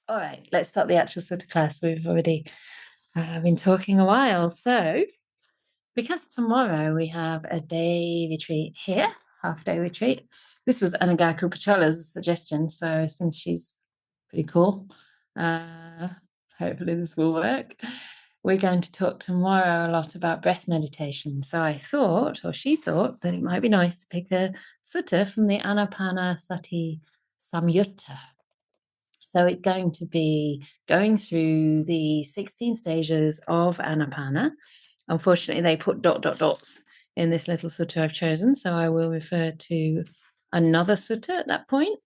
All right, let's start the actual Sutta class. We've already been talking a while. So, because tomorrow we have a day retreat here, half-day retreat. This was Anagaku Pachola's suggestion. So, since she's pretty cool, hopefully this will work. We're going to talk tomorrow a lot about breath meditation. So I thought, or she thought, that it might be nice to pick a sutta from the Anapanasati Samyutta. So it's going to be going through the 16 stages of Anapana. Unfortunately, they put ... dots in this little sutta I've chosen, so I will refer to another sutta at that point.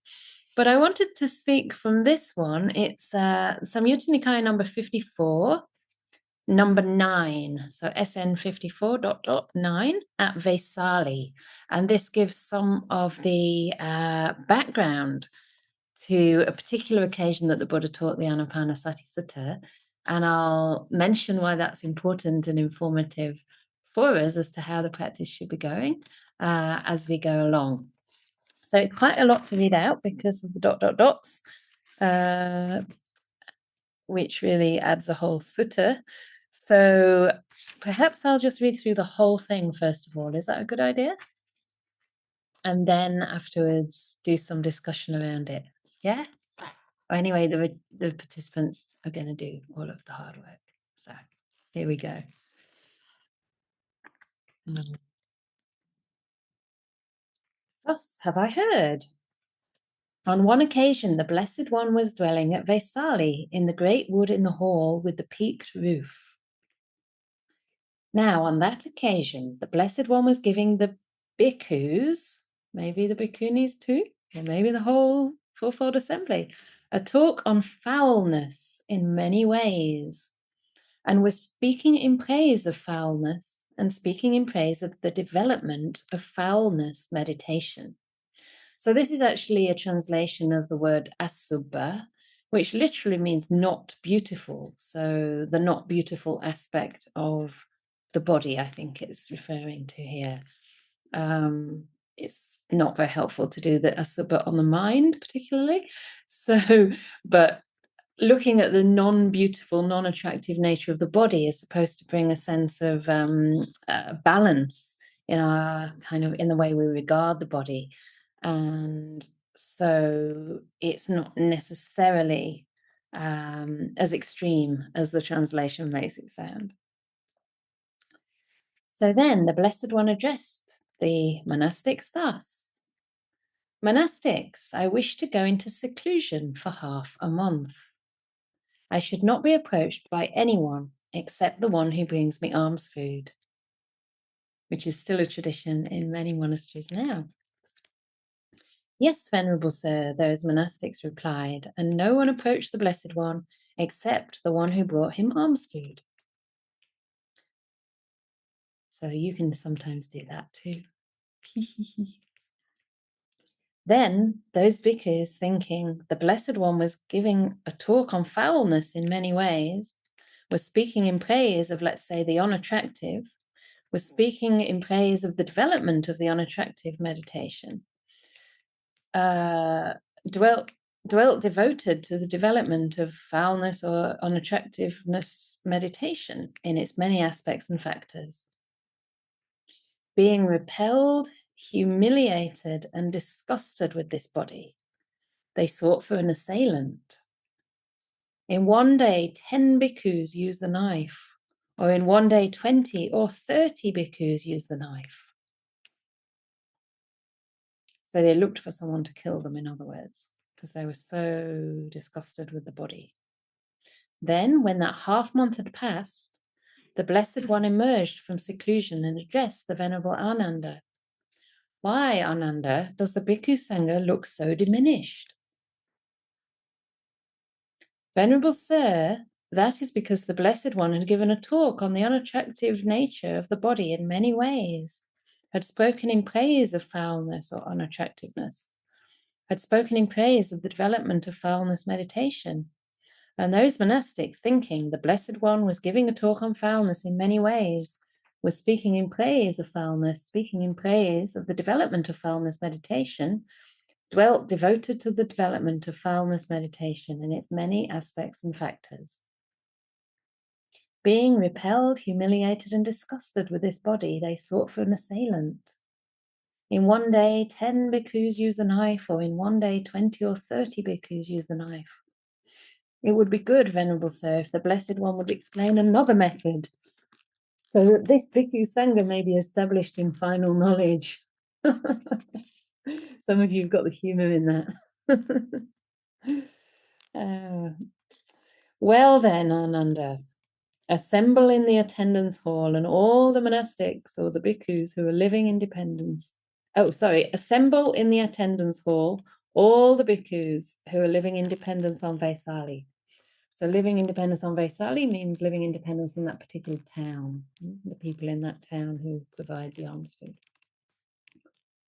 But I wanted to speak from this one. It's Samyutta Nikaya number 54, number 9. So SN 54 ... 9 at Vesali. And this gives some of the background to a particular occasion that the Buddha taught the Anapanasati Sutta, and I'll mention why that's important and informative for us as to how the practice should be going as we go along. So it's quite a lot to read out because of the ... dots, which really adds a whole sutta. So perhaps I'll just read through the whole thing first of all. Is that a good idea? And then afterwards do some discussion around it. Yeah? Anyway, the participants are going to do all of the hard work. So here we go. Thus have I heard. On one occasion, the Blessed One was dwelling at Vesali in the great wood in the hall with the peaked roof. Now, on that occasion, the Blessed One was giving the bhikkhus, maybe the bhikkhunis too, or maybe the whole fourfold assembly, a talk on foulness in many ways, and was speaking in praise of foulness and speaking in praise of the development of foulness meditation. So this is actually a translation of the word asubha, which literally means not beautiful. So the not beautiful aspect of the body, I think it's referring to here. It's not very helpful to do the asubha on the mind particularly. So, but looking at the non-beautiful, non-attractive nature of the body is supposed to bring a sense of balance in our kind of in the way we regard the body. And so it's not necessarily as extreme as the translation makes it sound. So then the Blessed One addressed the monastics thus. Monastics, I wish to go into seclusion for half a month. I should not be approached by anyone except the one who brings me alms food, which is still a tradition in many monasteries now. Yes, Venerable Sir, those monastics replied, and no one approached the Blessed One except the one who brought him alms food. So you can sometimes do that too. Then those bhikkhus, thinking the Blessed One was giving a talk on foulness in many ways, was speaking in praise of, let's say, the unattractive, was speaking in praise of the development of the unattractive meditation, dwelt devoted to the development of foulness or unattractiveness meditation in its many aspects and factors. Being repelled, humiliated, and disgusted with this body, they sought for an assailant. In one day, 10 bhikkhus use the knife, or in one day, 20 or 30 bhikkhus use the knife. So they looked for someone to kill them, in other words, because they were so disgusted with the body. Then, when that half month had passed, the Blessed One emerged from seclusion and addressed the Venerable Ananda. Why, Ananda, does the Bhikkhu Sangha look so diminished? Venerable Sir, that is because the Blessed One had given a talk on the unattractive nature of the body in many ways, had spoken in praise of foulness or unattractiveness, had spoken in praise of the development of foulness meditation. And those monastics, thinking the Blessed One was giving a talk on foulness in many ways, was speaking in praise of foulness, speaking in praise of the development of foulness meditation, devoted to the development of foulness meditation in its many aspects and factors. Being repelled, humiliated, and disgusted with this body, they sought for an assailant. In one day, 10 bhikkhus use the knife, or in one day, 20 or 30 bhikkhus use the knife. It would be good, Venerable Sir, if the Blessed One would explain another method, so that this Bhikkhu Sangha may be established in final knowledge. Some of you have got the humour in that. Well then, Ananda, assemble in the attendance hall and all the monastics or the bhikkhus who are living in dependence. Assemble in the attendance hall all the bhikkhus who are living in dependence on Vaisali. So living in dependence on Vaisali means living in dependence on that particular town, the people in that town who provide the alms food.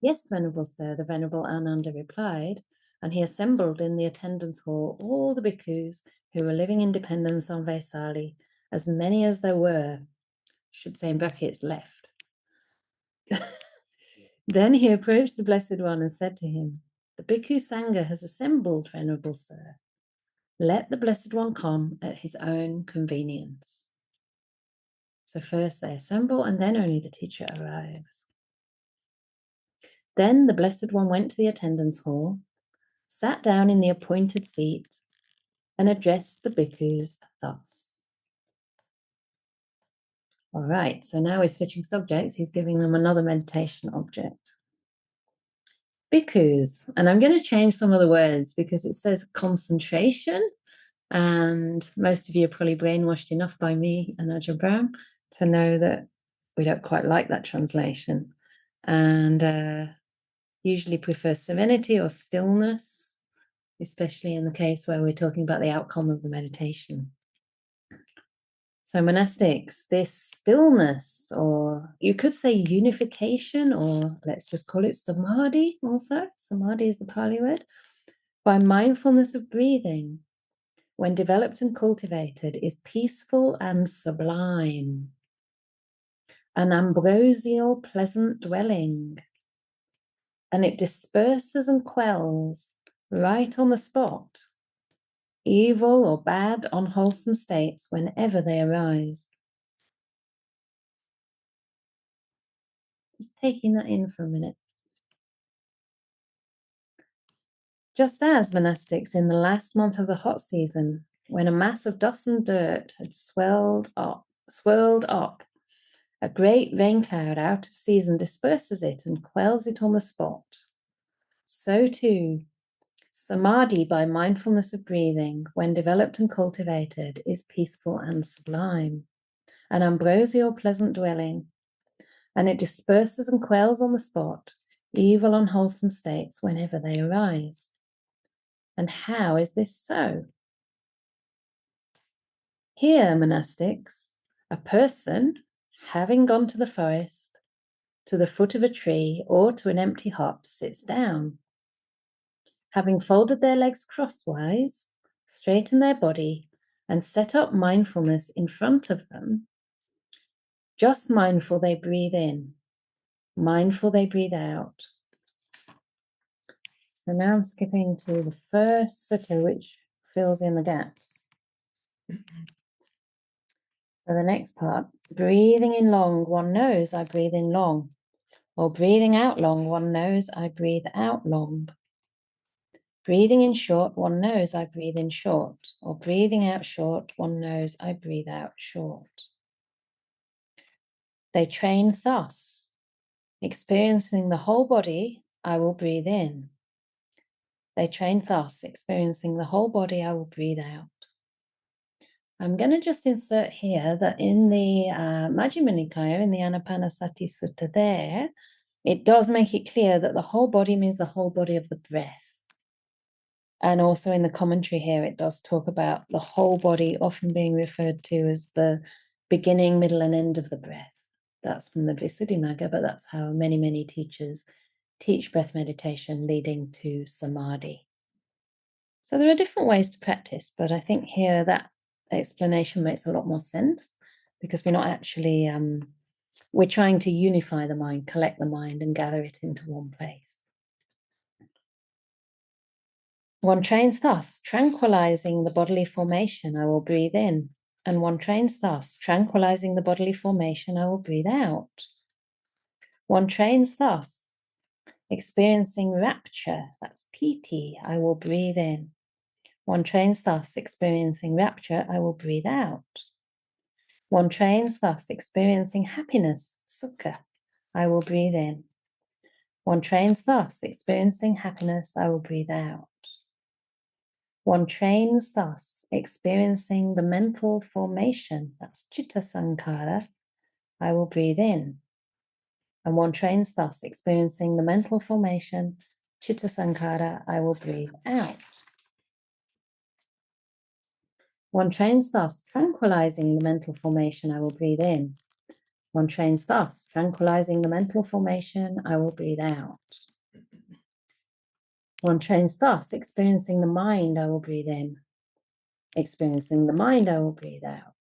Yes, Venerable Sir, the Venerable Ananda replied, and he assembled in the attendance hall all the bhikkhus who were living in dependence on Vaisali, as many as there were, should say in brackets, left. Then he approached the Blessed One and said to him, the Bhikkhu Sangha has assembled, Venerable Sir. Let the Blessed One come at his own convenience. So first they assemble, and then only the teacher arrives. Then the Blessed One went to the attendance hall, sat down in the appointed seat, and addressed the bhikkhus thus. All right, so now we're switching subjects. He's giving them another meditation object. Bhikkhus, and I'm going to change some of the words because it says concentration, and most of you are probably brainwashed enough by me and Ajahn Brahm to know that we don't quite like that translation, and usually prefer serenity or stillness, especially in the case where we're talking about the outcome of the meditation. So monastics, this stillness, or you could say unification, or let's just call it samadhi also. Samadhi is the Pali word. By mindfulness of breathing, when developed and cultivated, is peaceful and sublime. An ambrosial, pleasant dwelling. And it disperses and quells right on the spot evil or bad, unwholesome states whenever they arise. Just taking that in for a minute. Just as monastics in the last month of the hot season, when a mass of dust and dirt had swirled up, a great rain cloud out of season disperses it and quells it on the spot. So too, samadhi by mindfulness of breathing, when developed and cultivated, is peaceful and sublime, an ambrosial pleasant dwelling, and it disperses and quells on the spot evil unwholesome states whenever they arise. And how is this so? Here, monastics, a person, having gone to the forest, to the foot of a tree, or to an empty hut, sits down. Having folded their legs crosswise, straighten their body, and set up mindfulness in front of them, just mindful they breathe in, mindful they breathe out. So now I'm skipping to the first sutta, which fills in the gaps. So the next part, breathing in long, one knows I breathe in long, or breathing out long, one knows I breathe out long. Breathing in short, one knows I breathe in short, or breathing out short, one knows I breathe out short. They train thus, experiencing the whole body, I will breathe in. They train thus, experiencing the whole body, I will breathe out. I'm going to just insert here that in the Majjhima Nikaya, in the Anapanasati Sutta there, it does make it clear that the whole body means the whole body of the breath. And also in the commentary here, it does talk about the whole body often being referred to as the beginning, middle, and end of the breath. That's from the Visuddhimagga, but that's how many, many teachers teach breath meditation leading to samadhi. So there are different ways to practice, but I think here that explanation makes a lot more sense because we're not actually, we're trying to unify the mind, collect the mind, and gather it into one place. One trains thus, tranquilizing the bodily formation, I will breathe in. And one trains thus, tranquilizing the bodily formation, I will breathe out. One trains thus, experiencing rapture, that's piti, I will breathe in. One trains thus, experiencing rapture, I will breathe out. One trains thus, experiencing happiness, sukha, I will breathe in. One trains thus, experiencing happiness, I will breathe out. One trains thus, experiencing the mental formation, that's chitta sankara, I will breathe in. And one trains thus, experiencing the mental formation, chitta sankara, I will breathe out. One trains thus, tranquilizing the mental formation, I will breathe in. One trains thus, tranquilizing the mental formation, I will breathe out. One trains thus, experiencing the mind, I will breathe in. Experiencing the mind, I will breathe out.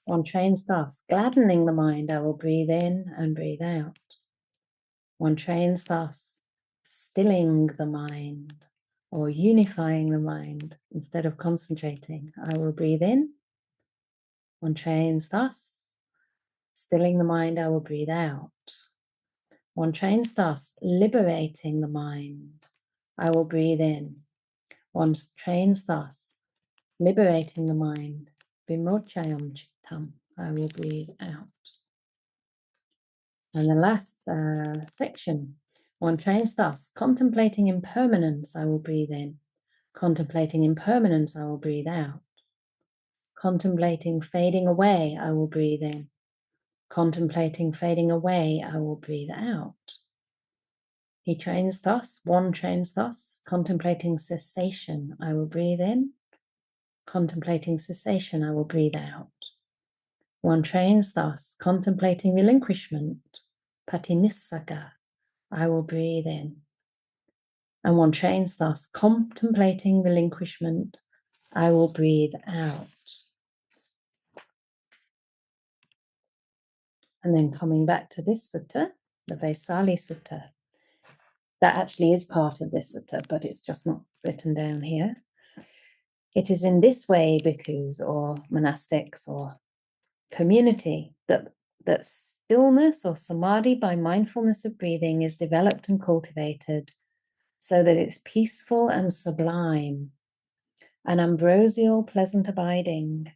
One trains thus, gladdening the mind, I will breathe in and breathe out. One trains thus, stilling the mind or unifying the mind instead of concentrating, I will breathe in. One trains thus, stilling the mind, I will breathe out. One trains thus, liberating the mind, I will breathe in. One trains thus, liberating the mind, vimochayam chittam, I will breathe out. And the last section, one trains thus, contemplating impermanence, I will breathe in. Contemplating impermanence, I will breathe out. Contemplating fading away, I will breathe in. Contemplating fading away, I will breathe out. He trains thus, one trains thus, contemplating cessation, I will breathe in. Contemplating cessation, I will breathe out. One trains thus, contemplating relinquishment, patinissaka, I will breathe in. And one trains thus, contemplating relinquishment, I will breathe out. And then coming back to this sutta, the Vaisali Sutta, that actually is part of this sutta, but it's just not written down here. It is in this way, bhikkhus or monastics or community, that stillness or samadhi by mindfulness of breathing is developed and cultivated so that it's peaceful and sublime, an ambrosial pleasant abiding,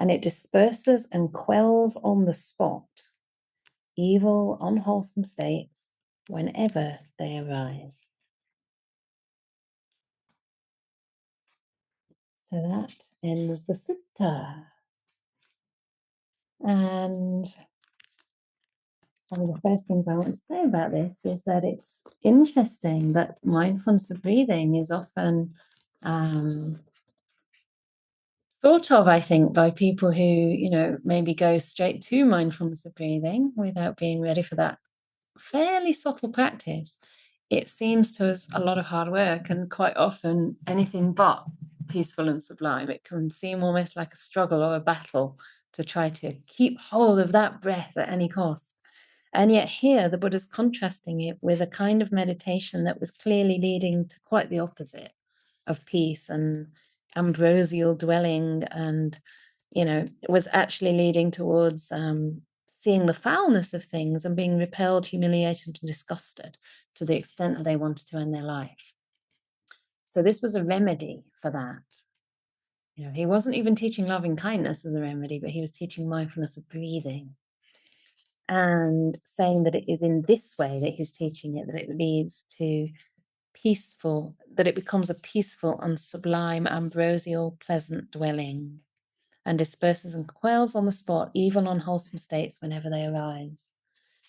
and it disperses and quells on the spot evil, unwholesome states whenever they arise. So that ends the sutta. And one of the first things I want to say about this is that it's interesting that mindfulness of breathing is often thought of, I think, by people who, maybe go straight to mindfulness of breathing without being ready for that fairly subtle practice. It seems to us a lot of hard work and quite often anything but peaceful and sublime. It can seem almost like a struggle or a battle to try to keep hold of that breath at any cost. And yet here the Buddha's contrasting it with a kind of meditation that was clearly leading to quite the opposite of peace and ambrosial dwelling, and was actually leading towards seeing the foulness of things and being repelled, humiliated, and disgusted to the extent that they wanted to end their life. So this was a remedy for that. He wasn't even teaching loving kindness as a remedy, but he was teaching mindfulness of breathing and saying that it is in this way that he's teaching it, that it leads to peaceful, that it becomes a peaceful and sublime, ambrosial, pleasant dwelling, and disperses and quells on the spot even unwholesome states whenever they arise,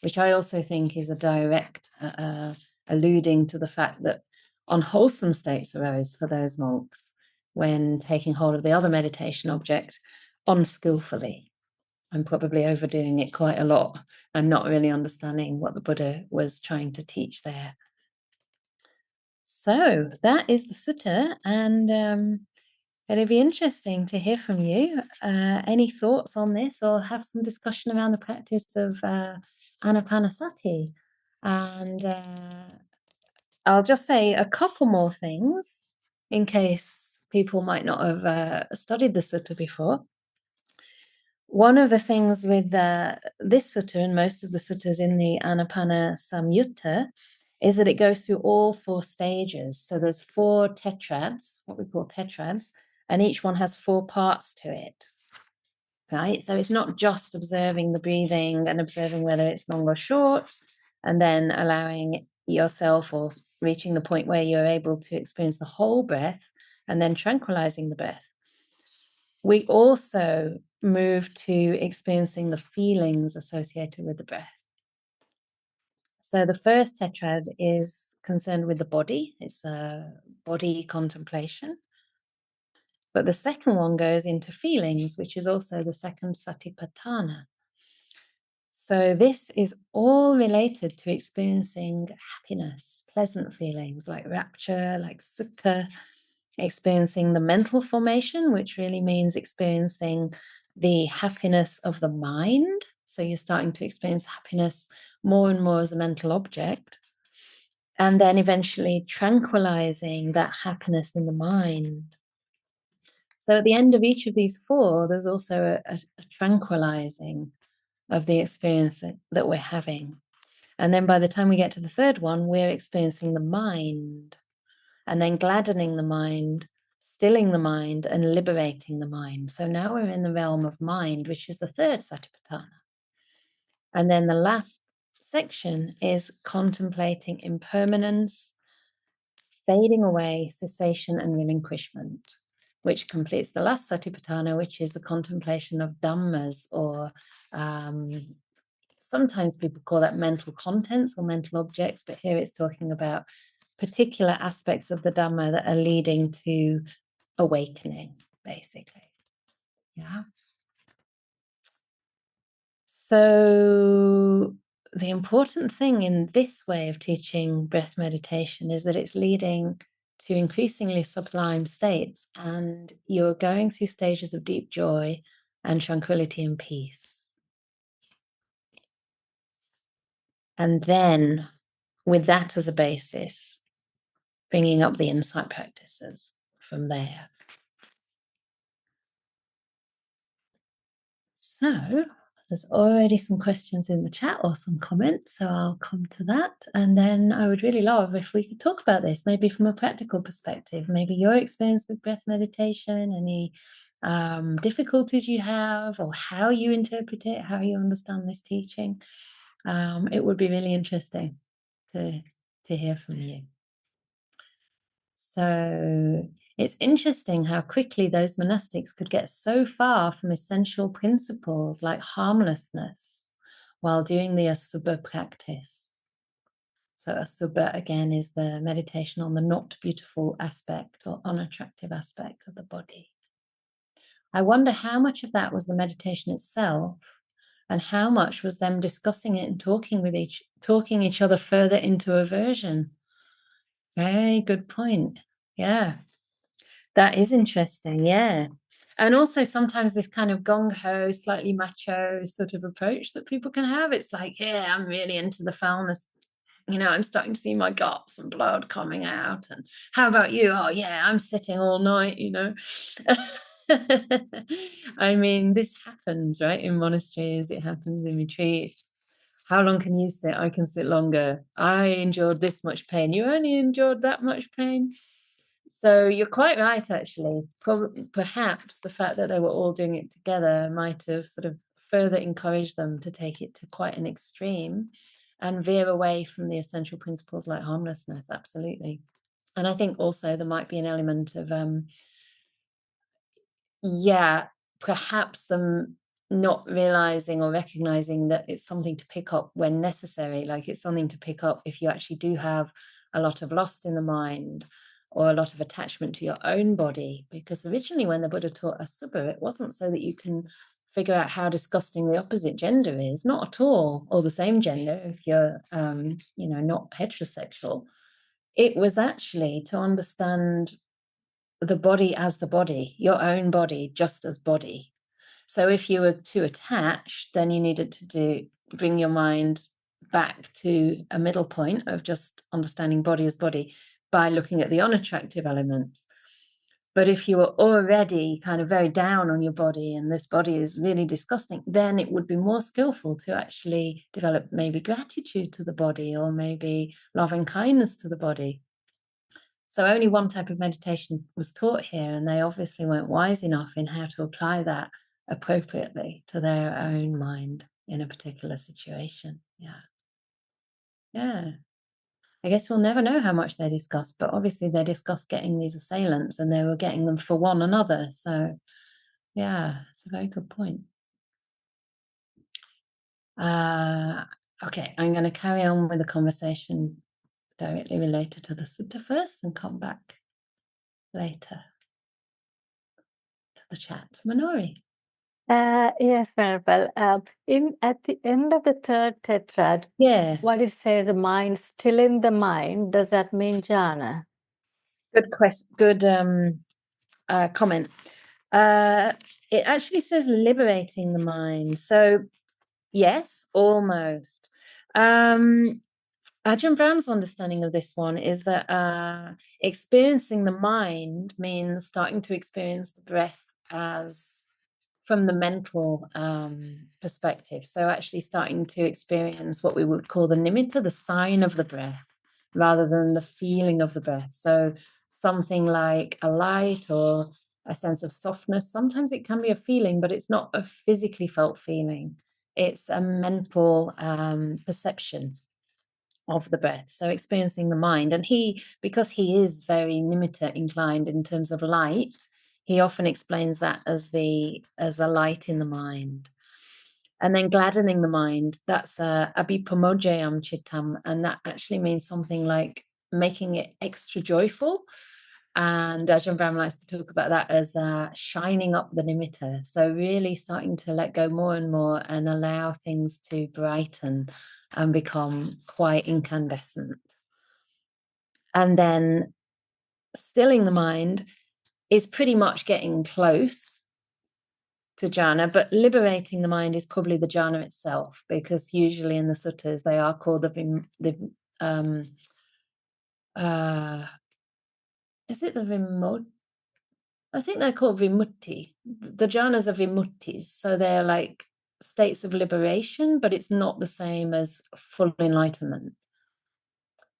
which I also think is a direct alluding to the fact that unwholesome states arose for those monks when taking hold of the other meditation object unskillfully. I'm probably overdoing it quite a lot and not really understanding what the Buddha was trying to teach there. So that is the sutta, and it'll be interesting to hear from you. Any thoughts on this, or have some discussion around the practice of anapanasati, and I'll just say a couple more things in case people might not have studied the sutta before. One of the things with this sutta and most of the suttas in the Anapana Samyutta is that it goes through all 4 stages. So there's 4 tetrads, what we call tetrads, and each one has 4 parts to it, right? So it's not just observing the breathing and observing whether it's long or short, and then allowing yourself or reaching the point where you're able to experience the whole breath and then tranquilizing the breath. We also move to experiencing the feelings associated with the breath. So the first tetrad is concerned with the body. It's a body contemplation. But the second one goes into feelings, which is also the second satipatthana. So this is all related to experiencing happiness, pleasant feelings like rapture, like sukha, experiencing the mental formation, which really means experiencing the happiness of the mind. So you're starting to experience happiness more and more as a mental object. And then eventually tranquilizing that happiness in the mind. So at the end of each of these 4, there's also a tranquilizing of the experience that we're having. And then by the time we get to the third one, we're experiencing the mind, and then gladdening the mind, stilling the mind, and liberating the mind. So now we're in the realm of mind, which is the third satipatthana. And then the last section is contemplating impermanence, fading away, cessation, and relinquishment, which completes the last satipatthana, which is the contemplation of dhammas, or sometimes people call that mental contents or mental objects, but here it's talking about particular aspects of the Dhamma that are leading to awakening, basically. Yeah. So the important thing in this way of teaching breath meditation is that it's leading to increasingly sublime states, and you're going through stages of deep joy and tranquility and peace. And then, with that as a basis, bringing up the insight practices from there. So there's already some questions in the chat or some comments, so I'll come to that. And then I would really love if we could talk about this, maybe from a practical perspective, maybe your experience with breath meditation, any difficulties you have, or how you interpret it, how you understand this teaching. It would be really interesting to hear from you. So it's interesting how quickly those monastics could get so far from essential principles like harmlessness while doing the asubha practice. So asubha, again, is the meditation on the not beautiful aspect or unattractive aspect of the body. I wonder how much of that was the meditation itself, and how much was them discussing it and talking each other further into aversion. Very good point. Yeah. That is interesting, yeah. And also sometimes this kind of gung-ho, slightly macho sort of approach that people can have. It's like, yeah, I'm really into the foulness. I'm starting to see my guts and blood coming out. And how about you? Oh, yeah, I'm sitting all night, I mean, this happens, right? In monasteries, it happens in retreats. How long can you sit? I can sit longer. I endured this much pain. You only endured that much pain. So you're quite right, actually. Perhaps the fact that they were all doing it together might have sort of further encouraged them to take it to quite an extreme and veer away from the essential principles like harmlessness. Absolutely. And I think also there might be an element of, perhaps them not realizing or recognizing that it's something to pick up when necessary. Like it's something to pick up if you actually do have a lot of lust in the mind or a lot of attachment to your own body. Because originally when the Buddha taught asubha, it wasn't so that you can figure out how disgusting the opposite gender is, not at all, or the same gender if you're, not heterosexual. It was actually to understand the body as the body, your own body just as body. So if you were too attached, then you needed to bring your mind back to a middle point of just understanding body as body by looking at the unattractive elements. But if you are already kind of very down on your body and this body is really disgusting, then it would be more skillful to actually develop maybe gratitude to the body, or maybe love and kindness to the body. So only one type of meditation was taught here, and they obviously weren't wise enough in how to apply that appropriately to their own mind in a particular situation. Yeah. I guess we'll never know how much they discussed, but obviously they discussed getting these assailants, and they were getting them for one another. So yeah, it's a very good point. Okay, I'm going to carry on with the conversation directly related to the sutta first and come back later to the chat. Manori. Yes, Venerable. At the end of the third tetrad, what it says, a mind still in the mind, does that mean jhana? Good question. Good comment. It actually says liberating the mind. So yes, almost. Ajahn Brahm's understanding of this one is that experiencing the mind means starting to experience the breath as from the mental perspective. So actually starting to experience what we would call the nimitta, the sign of the breath, rather than the feeling of the breath. So something like a light or a sense of softness. Sometimes it can be a feeling, but it's not a physically felt feeling. It's a mental perception of the breath. So experiencing the mind. And because he is very nimitta inclined in terms of light, he often explains that as the light in the mind. And then gladdening the mind, that's abhipamojayam chittam, and that actually means something like making it extra joyful. And Ajahn Brahm likes to talk about that as shining up the nimitta. So really starting to let go more and more and allow things to brighten and become quite incandescent. And then stilling the mind is pretty much getting close to jhana, but liberating the mind is probably the jhana itself, because usually in the suttas they are called is it the remote? I think they're called vimutti. The jhanas are vimuttis, so they're like states of liberation, but it's not the same as full enlightenment.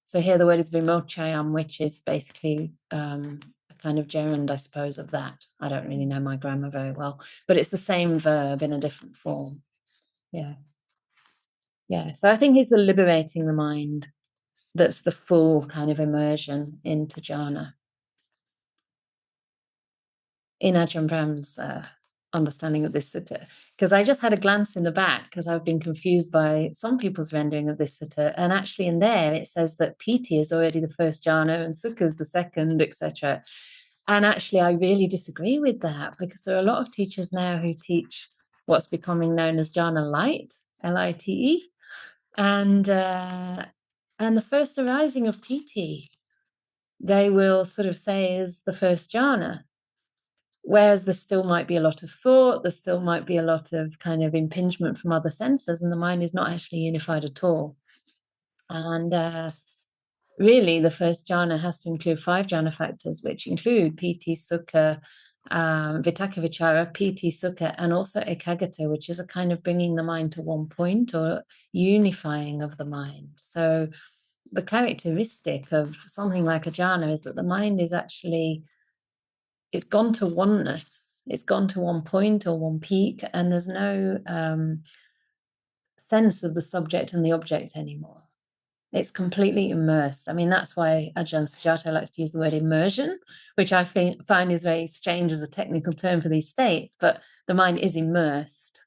So here the word is vimochayam, which is basically a kind of gerund, I suppose, of that. I don't really know my grammar very well, but it's the same verb in a different form. Yeah. So I think it's the liberating the mind that's the full kind of immersion into jhana. In Ajahn Brahm's understanding of this sutta, because I just had a glance in the back because I've been confused by some people's rendering of this sutta, and actually in there it says that piti is already the first jhana and sukha is the second, etc. And actually I really disagree with that, because there are a lot of teachers now who teach what's becoming known as jhana light, L-I-T-E, and the first arising of piti they will sort of say is the first jhana. Whereas there still might be a lot of thought, there still might be a lot of kind of impingement from other senses, and the mind is not actually unified at all. And really, the first jhana has to include 5 jhana factors, which include piti, sukha, vitakka vichara, piti, sukha, and also ekaggata, which is a kind of bringing the mind to one point or unifying of the mind. So the characteristic of something like a jhana is that the mind is actually, it's gone to oneness. It's gone to one point or one peak, and there's no sense of the subject and the object anymore. It's completely immersed. I mean, that's why Ajahn Sujato likes to use the word immersion, which I find is very strange as a technical term for these states, but the mind is immersed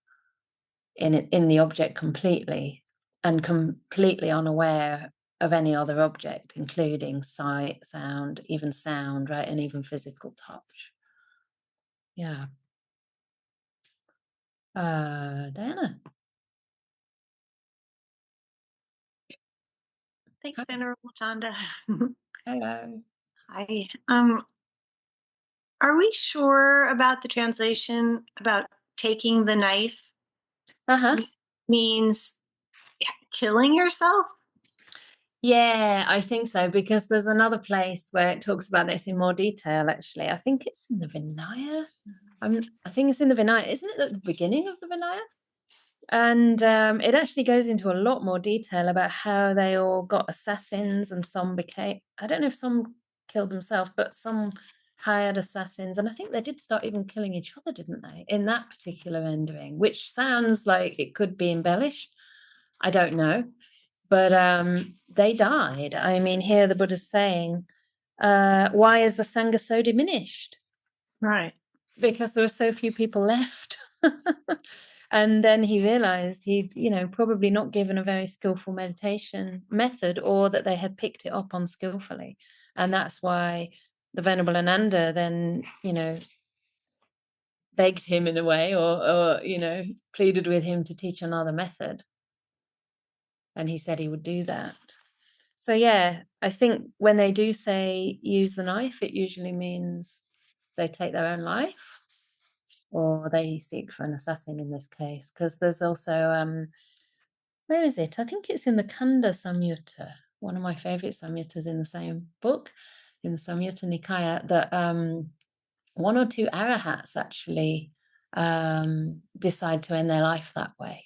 in the object completely, and completely unaware of any other object, including sight, sound, even sound, right, and even physical touch. Yeah. Diana. Thanks, Venerable Canda. Hello. Hi. Are we sure about the translation about taking the knife? Uh-huh. Means killing yourself? Yeah, I think so, because there's another place where it talks about this in more detail, actually. I think it's in the Vinaya. I think it's in the Vinaya. Isn't it at the beginning of the Vinaya? And it actually goes into a lot more detail about how they all got assassins, and some became, I don't know if some killed themselves, but some hired assassins. And I think they did start even killing each other, didn't they, in that particular rendering, which sounds like it could be embellished. I don't know. But they died. I mean, here the Buddha's saying, why is the Sangha so diminished? Right. Because there are so few people left. And then he realized he'd, probably not given a very skillful meditation method, or that they had picked it up unskillfully. And that's why the Venerable Ananda then, begged him in a way, or pleaded with him to teach another method. And he said he would do that. So yeah, I think when they do say use the knife, it usually means they take their own life, or they seek for an assassin in this case. Because there's also, where is it? I think it's in the Canda Samyutta, one of my favorite samyuttas in the same book, in the Samyutta Nikaya, that one or two arahats actually decide to end their life that way.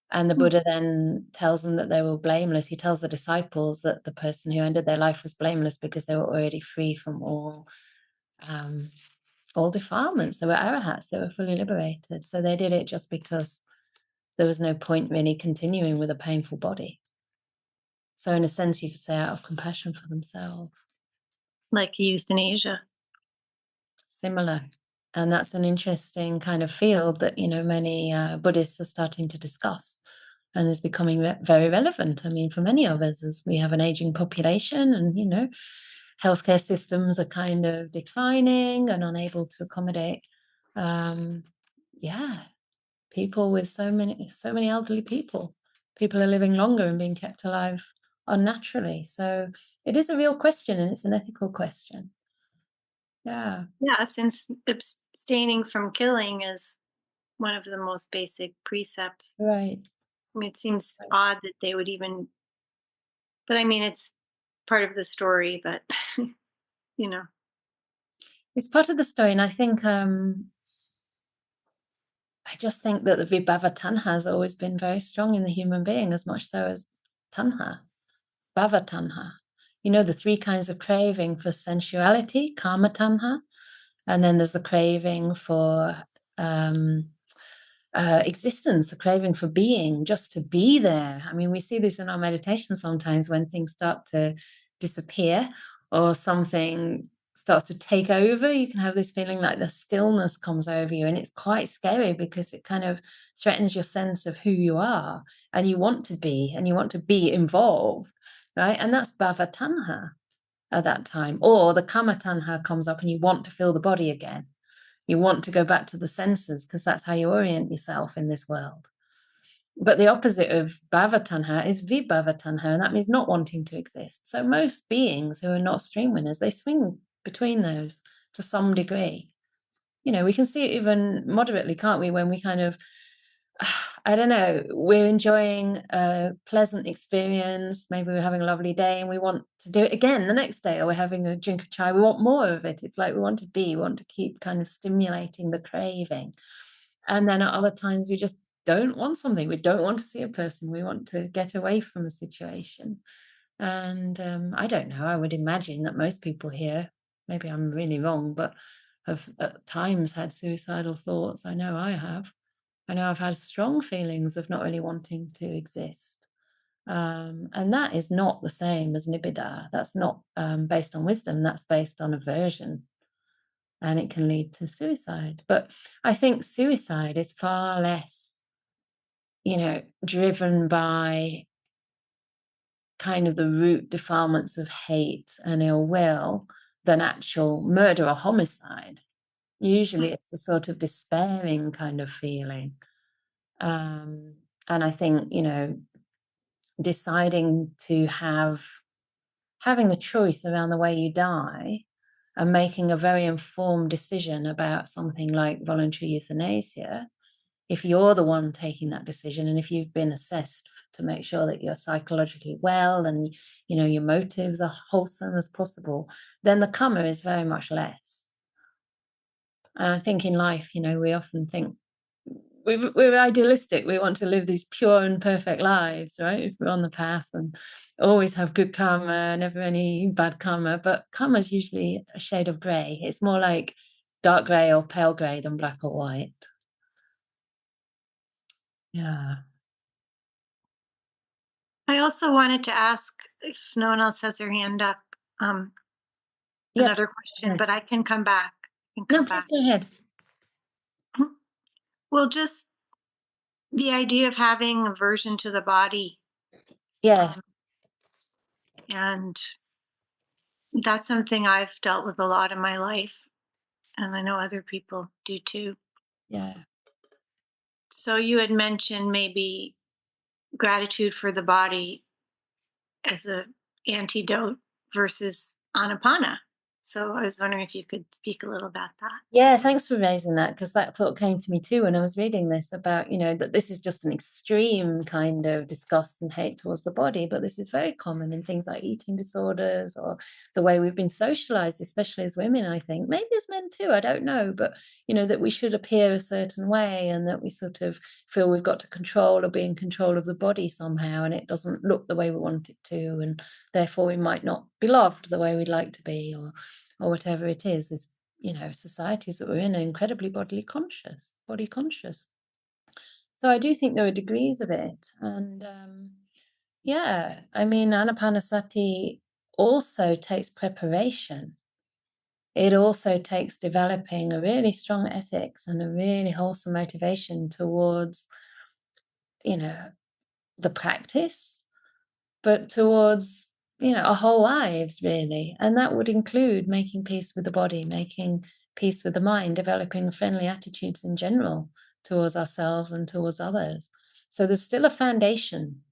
And the Buddha then tells them that they were blameless. He tells the disciples that the person who ended their life was blameless because they were already free from all defilements. They were arahats. They were fully liberated. So they did it just because there was no point really continuing with a painful body. So in a sense, you could say out of compassion for themselves. Like euthanasia. Similar. And that's an interesting kind of field that, many Buddhists are starting to discuss, and is becoming very relevant. I mean, for many of us, as we have an aging population, and, healthcare systems are kind of declining and unable to accommodate, people with so many elderly people. People are living longer and being kept alive unnaturally. So it is a real question, and it's an ethical question. Yeah. Yeah, since abstaining from killing is one of the most basic precepts. Right. I mean, it seems odd that they would even, but I mean, it's part of the story, but, It's part of the story. And I think, I just think that the vibhava tanha has always been very strong in the human being, as much so as tanha, bhava tanha. The three kinds of craving for sensuality, kama tanha, and then there's the craving for existence, the craving for being, just to be there. I mean, we see this in our meditation sometimes when things start to disappear or something starts to take over. You can have this feeling like the stillness comes over you, and it's quite scary because it kind of threatens your sense of who you are, and you want to be involved, right? And that's bhava tanha at that time. Or the kama tanha comes up and you want to feel the body again. You want to go back to the senses because that's how you orient yourself in this world. But the opposite of bhava tanha is vibhava tanha, and that means not wanting to exist. So most beings who are not stream winners, they swing between those to some degree. We can see it even moderately, can't we, when we kind of, I don't know, we're enjoying a pleasant experience. Maybe we're having a lovely day and we want to do it again the next day, or we're having a drink of chai. We want more of it. It's like we want to keep kind of stimulating the craving. And then at other times, we just don't want something. We don't want to see a person. We want to get away from a situation. And I don't know. I would imagine that most people here, maybe I'm really wrong, but have at times had suicidal thoughts. I know I have. I know I've had strong feelings of not really wanting to exist. And that is not the same as nibbida. That's not based on wisdom. That's based on aversion. And it can lead to suicide. But I think suicide is far less, driven by kind of the root defilements of hate and ill will than actual murder or homicide. Usually it's a sort of despairing kind of feeling. And I think, deciding to having the choice around the way you die and making a very informed decision about something like voluntary euthanasia if you're the one taking that decision, and if you've been assessed to make sure that you're psychologically well and, you know, your motives are wholesome as possible, then the karma is very much less. And I think in life, you know, we often think we're idealistic. We want to live these pure and perfect lives, right? If we're on the path and always have good karma, never any bad karma. But karma is usually a shade of grey. It's more like dark grey or pale grey than black or white. Yeah. I also wanted to ask, if no one else has their hand up, another question, but I can come back. No, please go ahead. Well, just the idea of having aversion to the body. Yeah. And that's something I've dealt with a lot in my life. And I know other people do too. Yeah. So you had mentioned maybe gratitude for the body as an antidote versus anapana. So I was wondering if you could speak a little about that. Yeah, thanks for raising that, because that thought came to me too when I was reading this about, you know, that this is just an extreme kind of disgust and hate towards the body, but this is very common in things like eating disorders or the way we've been socialized, especially as women, I think. Maybe as men too, I don't know, but, you know, that we should appear a certain way and that we sort of feel we've got to control or be in control of the body somehow, and it doesn't look the way we want it to, and therefore we might not be loved the way we'd like to be, or whatever it is. This, you know, societies that we're in are incredibly body conscious. So I do think there are degrees of it. And yeah, I mean, Anapanasati also takes preparation. It also takes developing a really strong ethics and a really wholesome motivation towards, you know, the practice, but towards, you know, our whole lives, really. And that would include making peace with the body, making peace with the mind, developing friendly attitudes in general towards ourselves and towards others. So there's still a foundation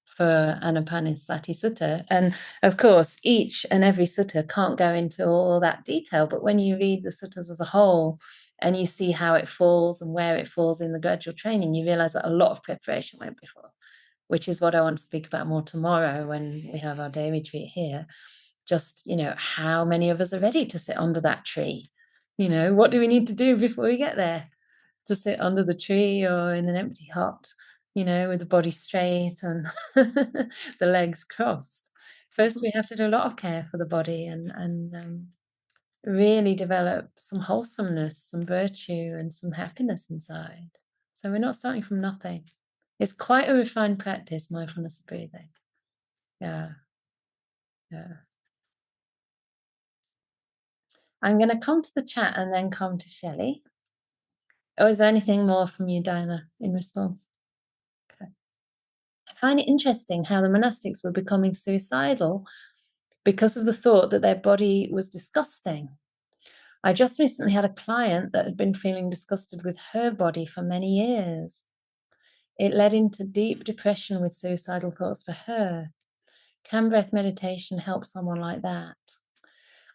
for Anapanasati Sutta. And of course, each and every sutta can't go into all that detail, but when you read the suttas as a whole and you see how it falls and where it falls in the gradual training, you realize that a lot of preparation went before, which is what I want to speak about more tomorrow when we have our day retreat here. Just, you know, how many of us are ready to sit under that tree? You know, what do we need to do before we get there? To sit under the tree or in an empty hut, you know, with the body straight and the legs crossed. First, we have to do a lot of care for the body and really develop some wholesomeness, some virtue, and some happiness inside. So we're not starting from nothing. It's quite a refined practice, mindfulness of breathing. Yeah. I'm going to come to the chat and then come to Shelley. Or is there anything more from you, Diana, in response? Okay. I find it interesting how the monastics were becoming suicidal because of the thought that their body was disgusting. I just recently had a client that had been feeling disgusted with her body for many years. It led into deep depression with suicidal thoughts for her. Can breath meditation help someone like that?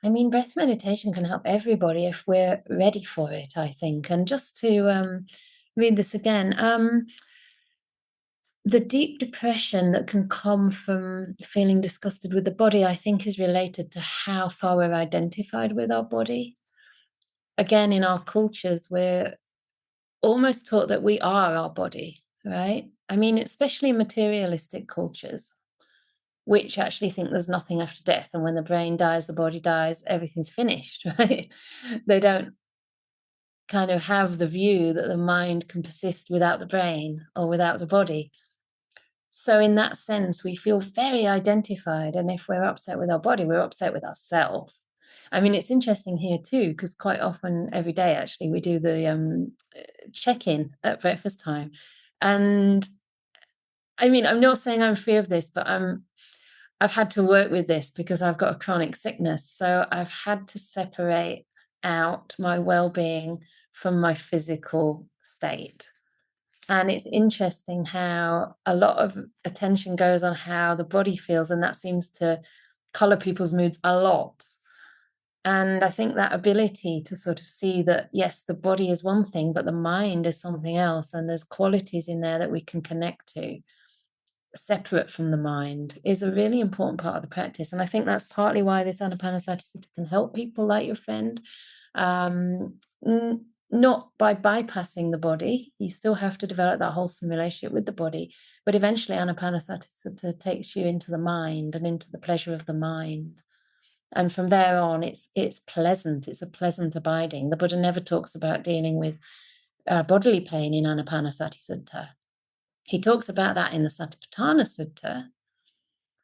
I mean, breath meditation can help everybody if we're ready for it, I think. And just to read this again, the deep depression that can come from feeling disgusted with the body, I think, is related to how far we're identified with our body. Again, in our cultures, we're almost taught that we are our body, right? I mean, especially materialistic cultures, which actually think there's nothing after death. And when the brain dies, the body dies, everything's finished, right? They don't kind of have the view that the mind can persist without the brain or without the body. So in that sense, we feel very identified. And if we're upset with our body, we're upset with ourselves. I mean, it's interesting here too, because quite often every day, actually, we do the check-in at breakfast time. And I mean, I'm not saying I'm free of this, but I've had to work with this because I've got a chronic sickness. So I've had to separate out my well-being from my physical state. And it's interesting how a lot of attention goes on how the body feels, and that seems to color people's moods a lot. And I think that ability to sort of see that, yes, the body is one thing, but the mind is something else. And there's qualities in there that we can connect to separate from the mind is a really important part of the practice. And I think that's partly why this Anapanasati Sutta can help people like your friend. Not by bypassing the body, you still have to develop that wholesome relationship with the body, but eventually Anapanasati Sutta takes you into the mind and into the pleasure of the mind. And from there on, it's pleasant. It's a pleasant abiding. The Buddha never talks about dealing with bodily pain in Anapanasati Sutta. He talks about that in the Satipatthana Sutta,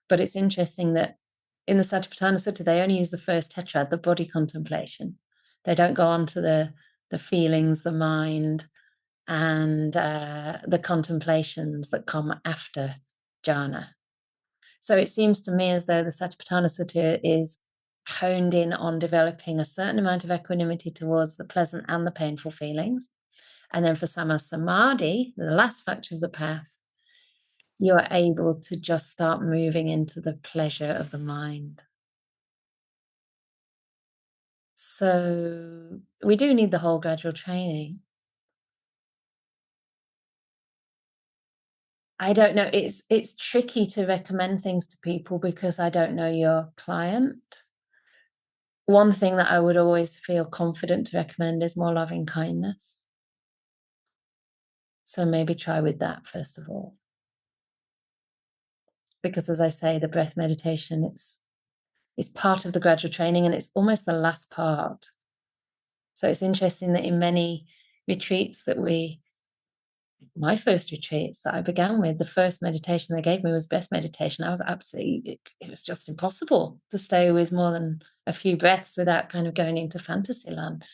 but it's interesting that in the Satipatthana Sutta, they only use the first tetrad, the body contemplation. They don't go on to the feelings, the mind, and the contemplations that come after jhana. So it seems to me as though the Satipatthana Sutta is honed in on developing a certain amount of equanimity towards the pleasant and the painful feelings. And then for Sammasamadhi, the last factor of the path, you are able to just start moving into the pleasure of the mind. So we do need the whole gradual training. I don't know, it's tricky to recommend things to people because I don't know your client. One thing that I would always feel confident to recommend is more loving kindness. So maybe try with that first of all. Because as I say, the breath meditation, it's part of the gradual training and it's almost the last part. So it's interesting that in many retreats my first retreats that I began with, the first meditation they gave me was breath meditation. I was absolutely, it was just impossible to stay with more than a few breaths without kind of going into fantasy land.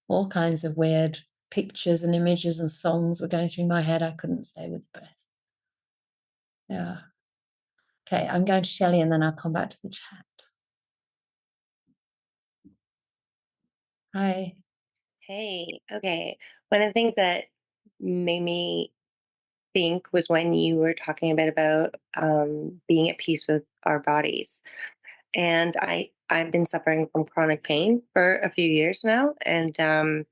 All kinds of weird pictures and images and songs were going through my head. I couldn't stay with the breath. Yeah. Okay, I'm going to Shelley and then I'll come back to the chat. Hi. Hey, okay. One of the things that made me think was when you were talking a bit about being at peace with our bodies. And I've been suffering from chronic pain for a few years now. And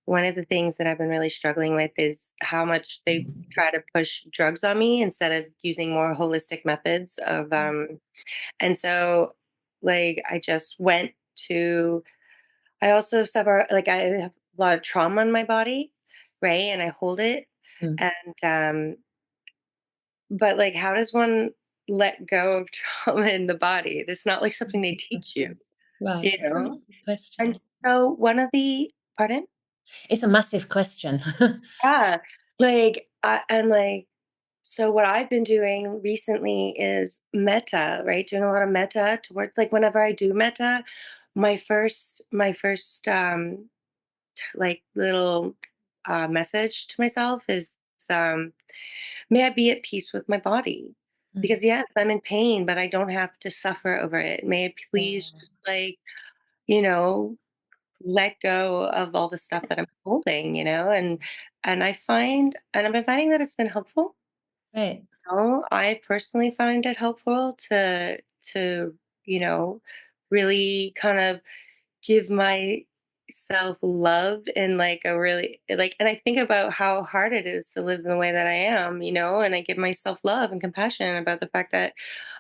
one of the things that I've been really struggling with is how much they try to push drugs on me instead of using more holistic methods of and so like I just went to I also suffer like I have a lot of trauma in my body, right? And I hold it. Mm. And but like how does one let go of trauma in the body? That's not like something they teach you, Right. you know? That's a question. And so one of the pardon? It's a massive question. Yeah. Like and like so what I've been doing recently is metta, right? Doing a lot of metta towards like whenever I do metta, my first like little message to myself is um, may I be at peace with my body because yes, I'm in pain, but I don't have to suffer over it. May I please just like you know let go of all the stuff that I'm holding, and I've been finding that it's been helpful. Right. I personally find it helpful to really kind of give myself love in like a really like and I think about how hard it is to live in the way that I am, and I give myself love and compassion about the fact that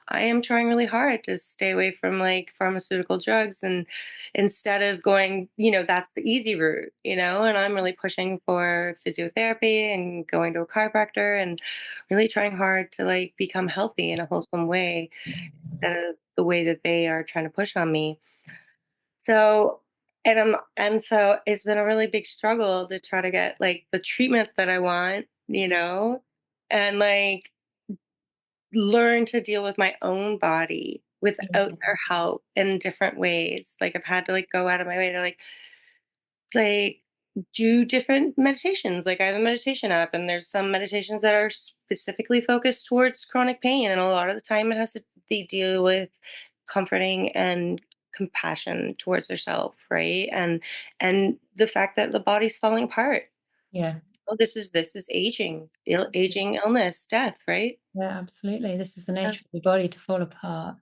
I am trying really hard to stay away from like pharmaceutical drugs and instead of going, that's the easy route, and I'm really pushing for physiotherapy and going to a chiropractor and really trying hard to like become healthy in a wholesome way instead of the way that they are trying to push on me. So, and so it's been a really big struggle to try to get like the treatment that I want, and like learn to deal with my own body without their help in different ways. Like I've had to like go out of my way to like do different meditations. Like I have a meditation app and there's some meditations that are specifically focused towards chronic pain. And a lot of the time it has to deal with comforting and compassion towards yourself, right? And the fact that the body's falling apart. Yeah. Oh, this is aging, aging, illness, death, right? Yeah, absolutely. This is the nature of the body to fall apart.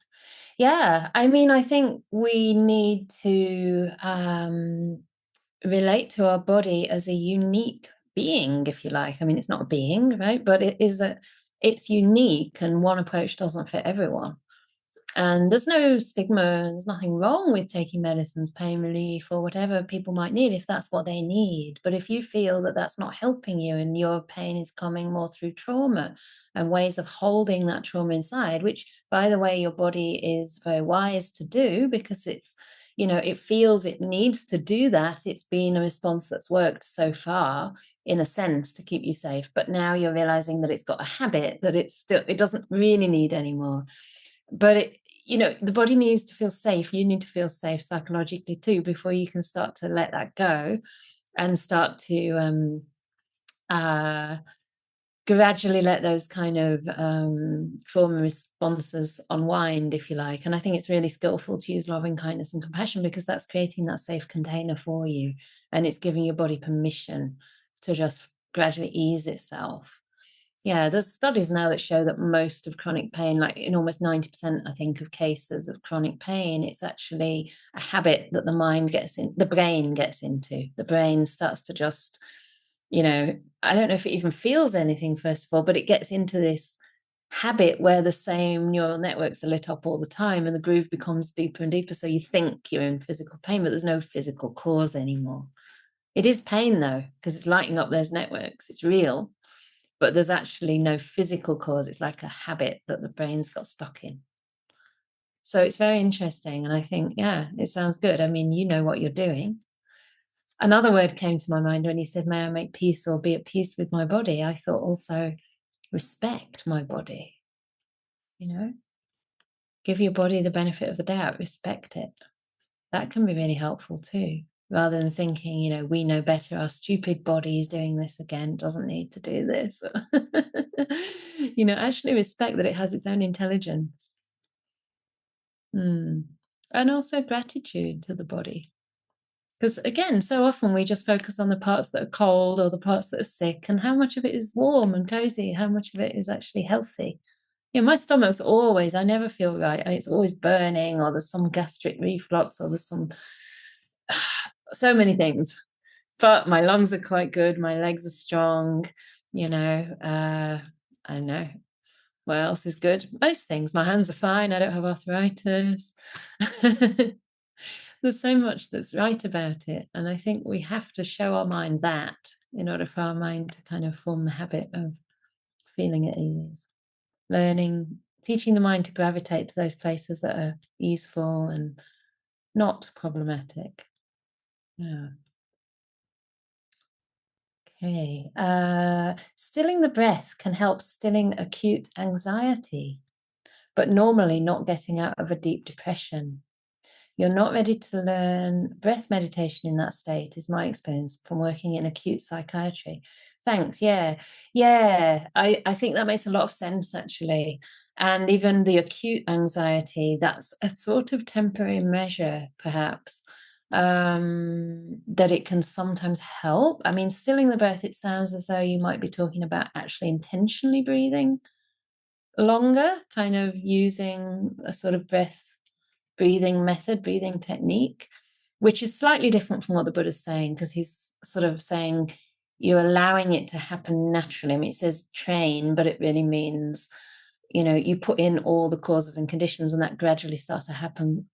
Yeah, I mean, I think we need to relate to our body as a unique being, if you like. I mean, it's not a being, right? But it's unique, and one approach doesn't fit everyone. And there's no stigma, there's nothing wrong with taking medicines, pain relief, or whatever people might need if that's what they need. But if you feel that that's not helping you and your pain is coming more through trauma and ways of holding that trauma inside, which, by the way, your body is very wise to do because it's, it feels it needs to do that. It's been a response that's worked so far, in a sense, to keep you safe. But now you're realizing that it's got a habit that it doesn't really need anymore. But the body needs to feel safe. You need to feel safe psychologically too before you can start to let that go and start to gradually let those kind of trauma responses unwind, if you like. And I think it's really skillful to use loving kindness and compassion because that's creating that safe container for you, and it's giving your body permission to just gradually ease itself. Yeah, there's studies now that show that most of chronic pain, like in almost 90%, I think, of cases of chronic pain, it's actually a habit that the brain gets into. The brain starts to just, I don't know if it even feels anything, first of all, but it gets into this habit where the same neural networks are lit up all the time and the groove becomes deeper and deeper. So you think you're in physical pain, but there's no physical cause anymore. It is pain, though, because it's lighting up those networks. It's real. But there's actually no physical cause. It's like a habit that the brain's got stuck in. So it's very interesting. And I think, yeah, it sounds good. I mean, you know what you're doing. Another word came to my mind when you said, may I make peace or be at peace with my body? I thought also respect my body, give your body the benefit of the doubt, respect it. That can be really helpful too. Rather than thinking, we know better, our stupid body is doing this again, doesn't need to do this. Actually respect that it has its own intelligence. And also gratitude to the body. Because again, so often we just focus on the parts that are cold or the parts that are sick, and how much of it is warm and cozy, how much of it is actually healthy. My stomach's always, I never feel right. It's always burning, or there's some gastric reflux, or there's so many things. But my lungs are quite good. My legs are strong. I know. What else is good? Most things. My hands are fine. I don't have arthritis. There's so much that's right about it. And I think we have to show our mind that in order for our mind to kind of form the habit of feeling at ease. Teaching the mind to gravitate to those places that are easeful and not problematic. Yeah. Okay. Stilling the breath can help stilling acute anxiety, but normally not getting out of a deep depression. You're not ready to learn breath meditation in that state, is my experience from working in acute psychiatry. Thanks. Yeah. Yeah. I think that makes a lot of sense, actually. And even the acute anxiety, that's a sort of temporary measure, perhaps, that it can sometimes help. I mean, stilling the breath, it sounds as though you might be talking about actually intentionally breathing longer, kind of using a sort of breathing technique, which is slightly different from what the Buddha's saying, because he's sort of saying you're allowing it to happen naturally. I mean, it says train, but it really means, you put in all the causes and conditions and that gradually starts to happen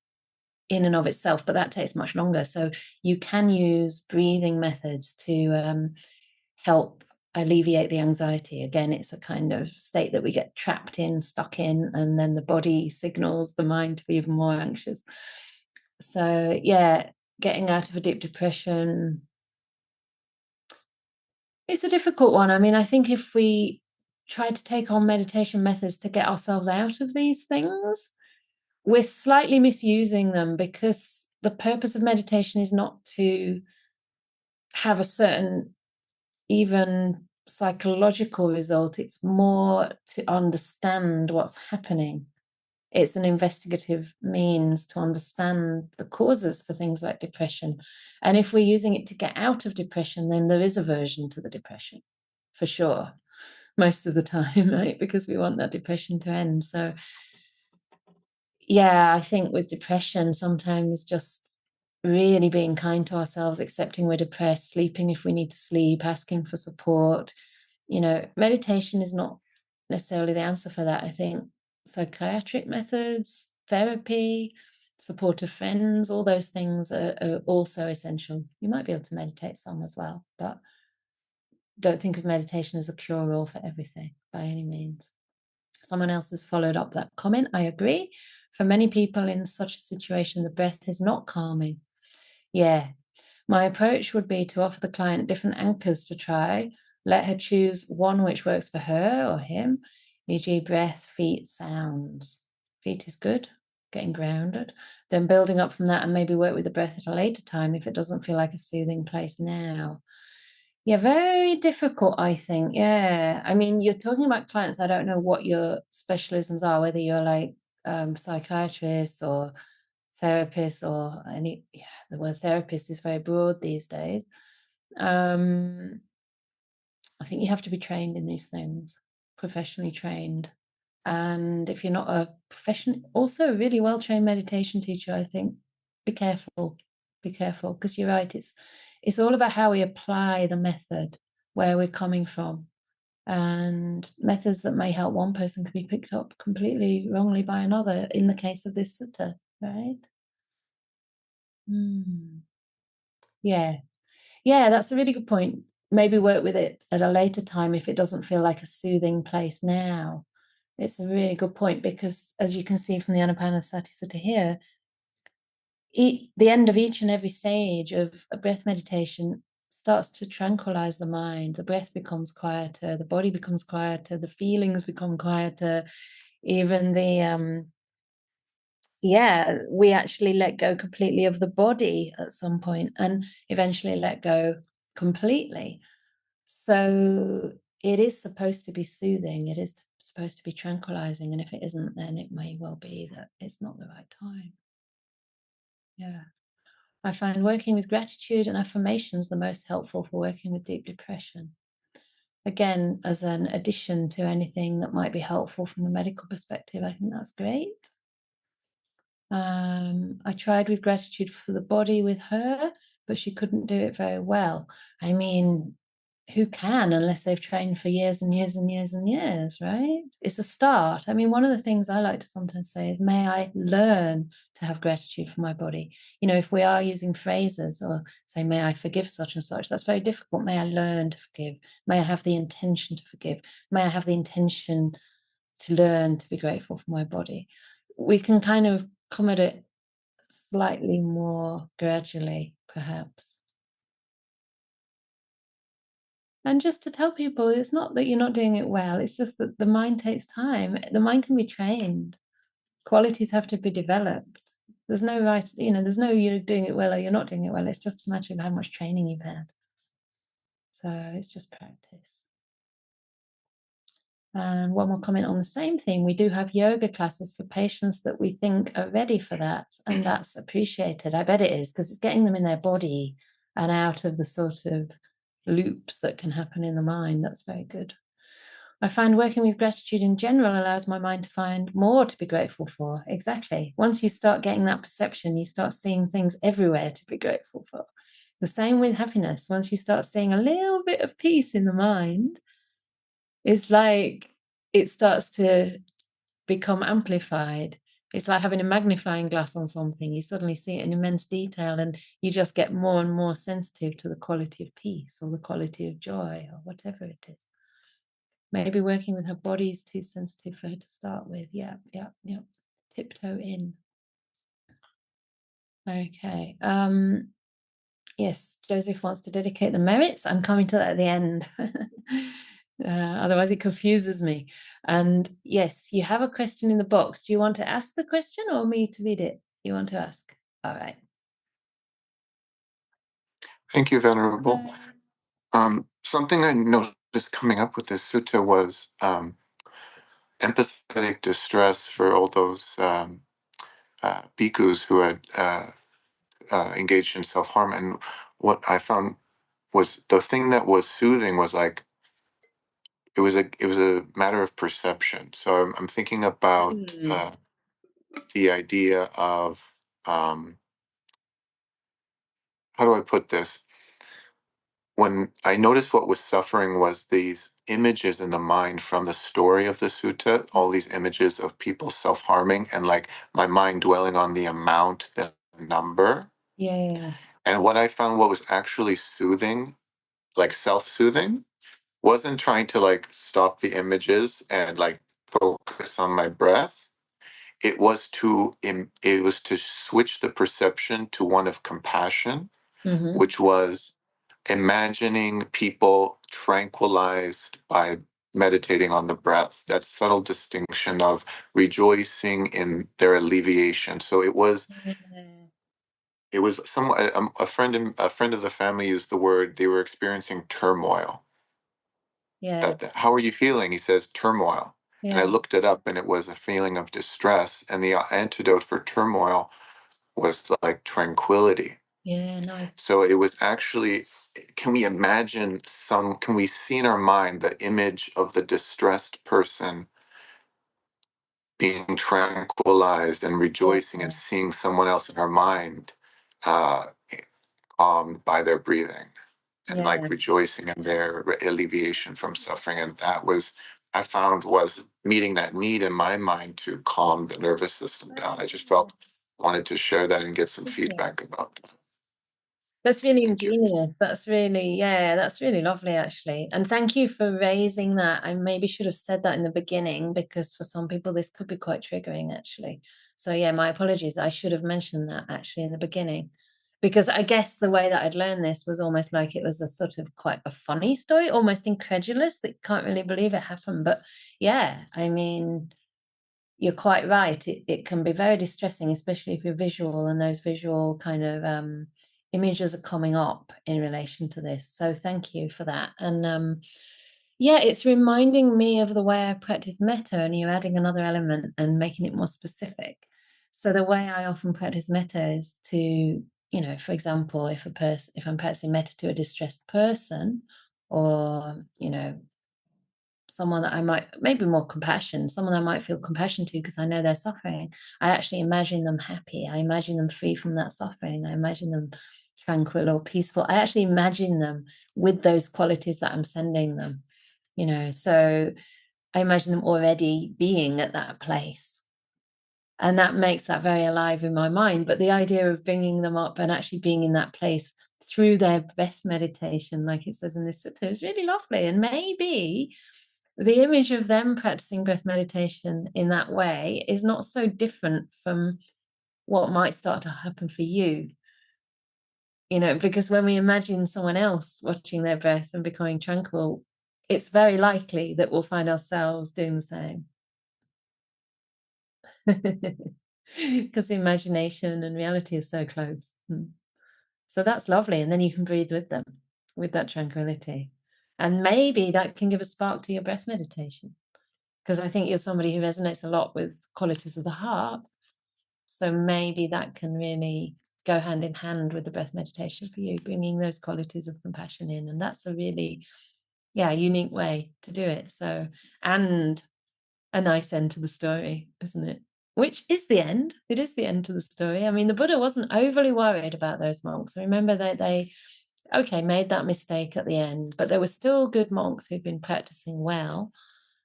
in and of itself, but that takes much longer. So you can use breathing methods to help alleviate the anxiety. Again, it's a kind of state that we get trapped in, stuck in, and then the body signals the mind to be even more anxious. So yeah, getting out of a deep depression, it's a difficult one. I mean, I think if we try to take on meditation methods to get ourselves out of these things, we're slightly misusing them, because the purpose of meditation is not to have a certain even psychological result. It's more to understand what's happening. It's an investigative means to understand the causes for things like depression. And if we're using it to get out of depression, then there is aversion to the depression, for sure, most of the time, right? Because we want that depression to end. So, yeah, I think with depression, sometimes just really being kind to ourselves, accepting we're depressed, sleeping if we need to sleep, asking for support. Meditation is not necessarily the answer for that. I think psychiatric methods, therapy, supportive friends, all those things are also essential. You might be able to meditate some as well, but don't think of meditation as a cure-all for everything by any means. Someone else has followed up that comment. I agree. For many people in such a situation, the breath is not calming. Yeah. My approach would be to offer the client different anchors to try. Let her choose one which works for her or him, e.g. breath, feet, sounds. Feet is good, getting grounded. Then building up from that and maybe work with the breath at a later time if it doesn't feel like a soothing place now. Yeah, very difficult, I think. Yeah. I mean, you're talking about clients. I don't know what your specialisms are, whether you're like psychiatrists or therapists or any, yeah, the word therapist is very broad these days. I think you have to be trained in these things, professionally trained. And if you're not a professional, also a really well-trained meditation teacher, I think, be careful, because you're right. It's all about how we apply the method, where we're coming from. And methods that may help one person could be picked up completely wrongly by another, in the case of this sutta, right? Yeah. Yeah, that's a really good point. Maybe work with it at a later time if it doesn't feel like a soothing place now. It's a really good point because, as you can see from the Anapanasati Sutta here, the end of each and every stage of a breath meditation starts to tranquilize the mind. The breath becomes quieter, the body becomes quieter, the feelings become quieter, even we actually let go completely of the body at some point and eventually let go completely. So it is supposed to be soothing. It is supposed to be tranquilizing. And if it isn't, then it may well be that it's not the right time. Yeah. I find working with gratitude and affirmations the most helpful for working with deep depression. Again, as an addition to anything that might be helpful from a medical perspective, I think that's great. I tried with gratitude for the body with her, but she couldn't do it very well. I mean, who can unless they've trained for years and years and years and years, right? It's a start. I mean, one of the things I like to sometimes say is, may I learn to have gratitude for my body? If we are using phrases or say, may I forgive such and such, that's very difficult. May I learn to forgive? May I have the intention to forgive? May I have the intention to learn to be grateful for my body? We can kind of come at it slightly more gradually, perhaps. And just to tell people, it's not that you're not doing it well, it's just that the mind takes time. The mind can be trained. Qualities have to be developed. There's no right, there's no you're doing it well or you're not doing it well. It's just a matter of how much training you've had. So it's just practice. And one more comment on the same theme. We do have yoga classes for patients that we think are ready for that. And that's appreciated. I bet it is, because it's getting them in their body and out of the sort of loops that can happen in the mind. That's very good. I find working with gratitude in general allows my mind to find more to be grateful for. Exactly. Once you start getting that perception, you start seeing things everywhere to be grateful for. The same with happiness. Once you start seeing a little bit of peace in the mind, it's like it starts to become amplified. It's like having a magnifying glass on something. You suddenly see it in immense detail and you just get more and more sensitive to the quality of peace or the quality of joy or whatever it is. Maybe working with her body is too sensitive for her to start with. Yeah. Tiptoe in. Okay. Yes, Joseph wants to dedicate the merits. I'm coming to that at the end. Otherwise it confuses me. And yes, you have a question in the box. Do you want to ask the question or me to read it? You want to ask? All right. Thank you, Venerable. Something I noticed coming up with this sutta was empathetic distress for all those bhikkhus who had engaged in self-harm. And what I found was the thing that was soothing was like, it was a matter of perception. So I'm thinking about the idea of, how do I put this? When I noticed what was suffering was these images in the mind from the story of the sutta, all these images of people self-harming, and like my mind dwelling on the amount, the number. Yeah. And what I found, what was actually soothing, like self-soothing, wasn't trying to like stop the images and like focus on my breath. It was to switch the perception to one of compassion, which was imagining people tranquilized by meditating on the breath. That subtle distinction of rejoicing in their alleviation. So it was some a friend of the family used the word, they were experiencing turmoil. Yeah. How are you feeling? He says turmoil. Yeah. And I looked it up, and it was a feeling of distress. And the antidote for turmoil was like tranquility. Yeah, nice. So it was actually, can we see in our mind the image of the distressed person being tranquilized and rejoicing, and seeing someone else in our mind calmed by their breathing, and like rejoicing in their alleviation from suffering. And that was, I found, was meeting that need in my mind to calm the nervous system down. I just wanted to share that and get some feedback about that. That's really ingenious. That's really lovely, actually. And thank you for raising that. I maybe should have said that in the beginning, because for some people this could be quite triggering, actually. So yeah, my apologies. I should have mentioned that actually in the beginning, because I guess the way that I'd learned this was almost like it was a sort of quite a funny story, almost incredulous, that you can't really believe it happened. But yeah, I mean, you're quite right. It can be very distressing, especially if you're visual, and those visual kind of images are coming up in relation to this. So thank you for that. And yeah, it's reminding me of the way I practice metta, and you're adding another element and making it more specific. So the way I often practice metta is to, you know, for example, if I'm practicing metta to a distressed person, or, you know, someone that I might, maybe more compassion, someone I might feel compassion to because I know they're suffering, I actually imagine them happy. I imagine them free from that suffering. I imagine them tranquil or peaceful. I actually imagine them with those qualities that I'm sending them, you know. So I imagine them already being at that place. And that makes that very alive in my mind. But the idea of bringing them up and actually being in that place through their breath meditation, like it says in this sutta, is really lovely. And maybe the image of them practicing breath meditation in that way is not so different from what might start to happen for you. You know, because when we imagine someone else watching their breath and becoming tranquil, it's very likely that we'll find ourselves doing the same. Because imagination and reality is so close. So that's lovely. And then you can breathe with them, with that tranquility. And maybe that can give a spark to your breath meditation, because I think you're somebody who resonates a lot with qualities of the heart. So maybe that can really go hand in hand with the breath meditation for you, bringing those qualities of compassion in. And that's a really, unique way to do it. So, and a nice end to the story, isn't it? Which is the end. It is the end to the story. I mean, the Buddha wasn't overly worried about those monks. I remember that they made that mistake at the end, but there were still good monks who'd been practicing well.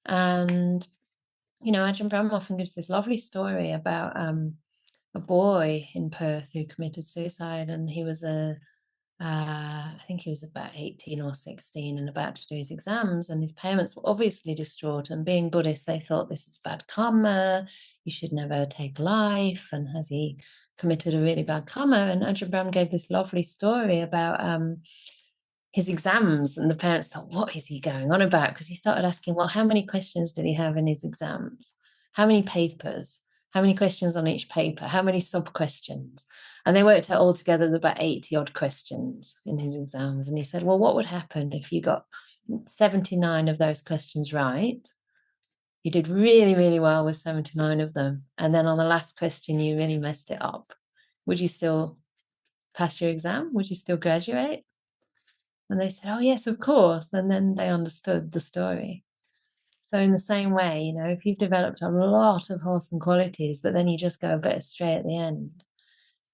And, you know, Ajahn Brahm often gives this lovely story about a boy in Perth who committed suicide, and he was I think he was about 18 or 16 and about to do his exams, and his parents were obviously distraught, and being Buddhist, they thought, this is bad karma, you should never take life, and has he committed a really bad karma? And Ajahn Brahm gave this lovely story about his exams, and the parents thought, what is he going on about? Because he started asking, well, how many questions did he have in his exams? How many papers? How many questions on each paper? How many sub-questions? And they worked out altogether about 80 odd questions in his exams. And he said, well, what would happen if you got 79 of those questions right? You did really, really well with 79 of them. And then on the last question, you really messed it up. Would you still pass your exam? Would you still graduate? And they said, oh, yes, of course. And then they understood the story. So in the same way, you know, if you've developed a lot of wholesome qualities, but then you just go a bit astray at the end,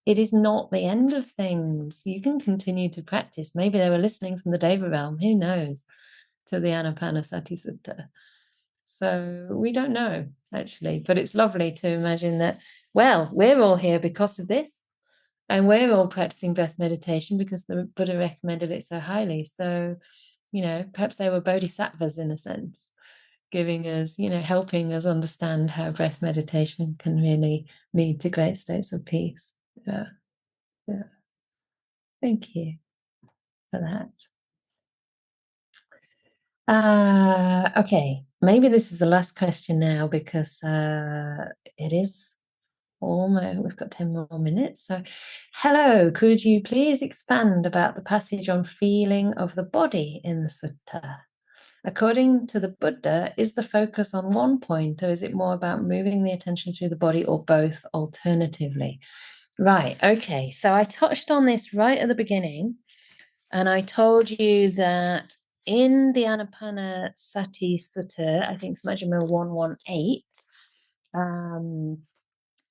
it is not the end of things. You can continue to practice. Maybe they were listening from the Deva realm, who knows, to the Anapanasati Sutta. So we don't know, actually, but it's lovely to imagine that, well, we're all here because of this, and we're all practicing breath meditation because the Buddha recommended it so highly. So, you know, perhaps they were bodhisattvas in a sense, giving us, you know, helping us understand how breath meditation can really lead to great states of peace. Yeah. Thank you for that. Okay, maybe this is the last question now, because it is almost, we've got 10 more minutes. So, hello, could you please expand about the passage on feeling of the body in the sutta? According to the Buddha, is the focus on one point, or is it more about moving the attention through the body, or both alternatively? Right, okay, so I touched on this right at the beginning, and I told you that in the Anapanasati Sutta, I think it's Majjhima 118,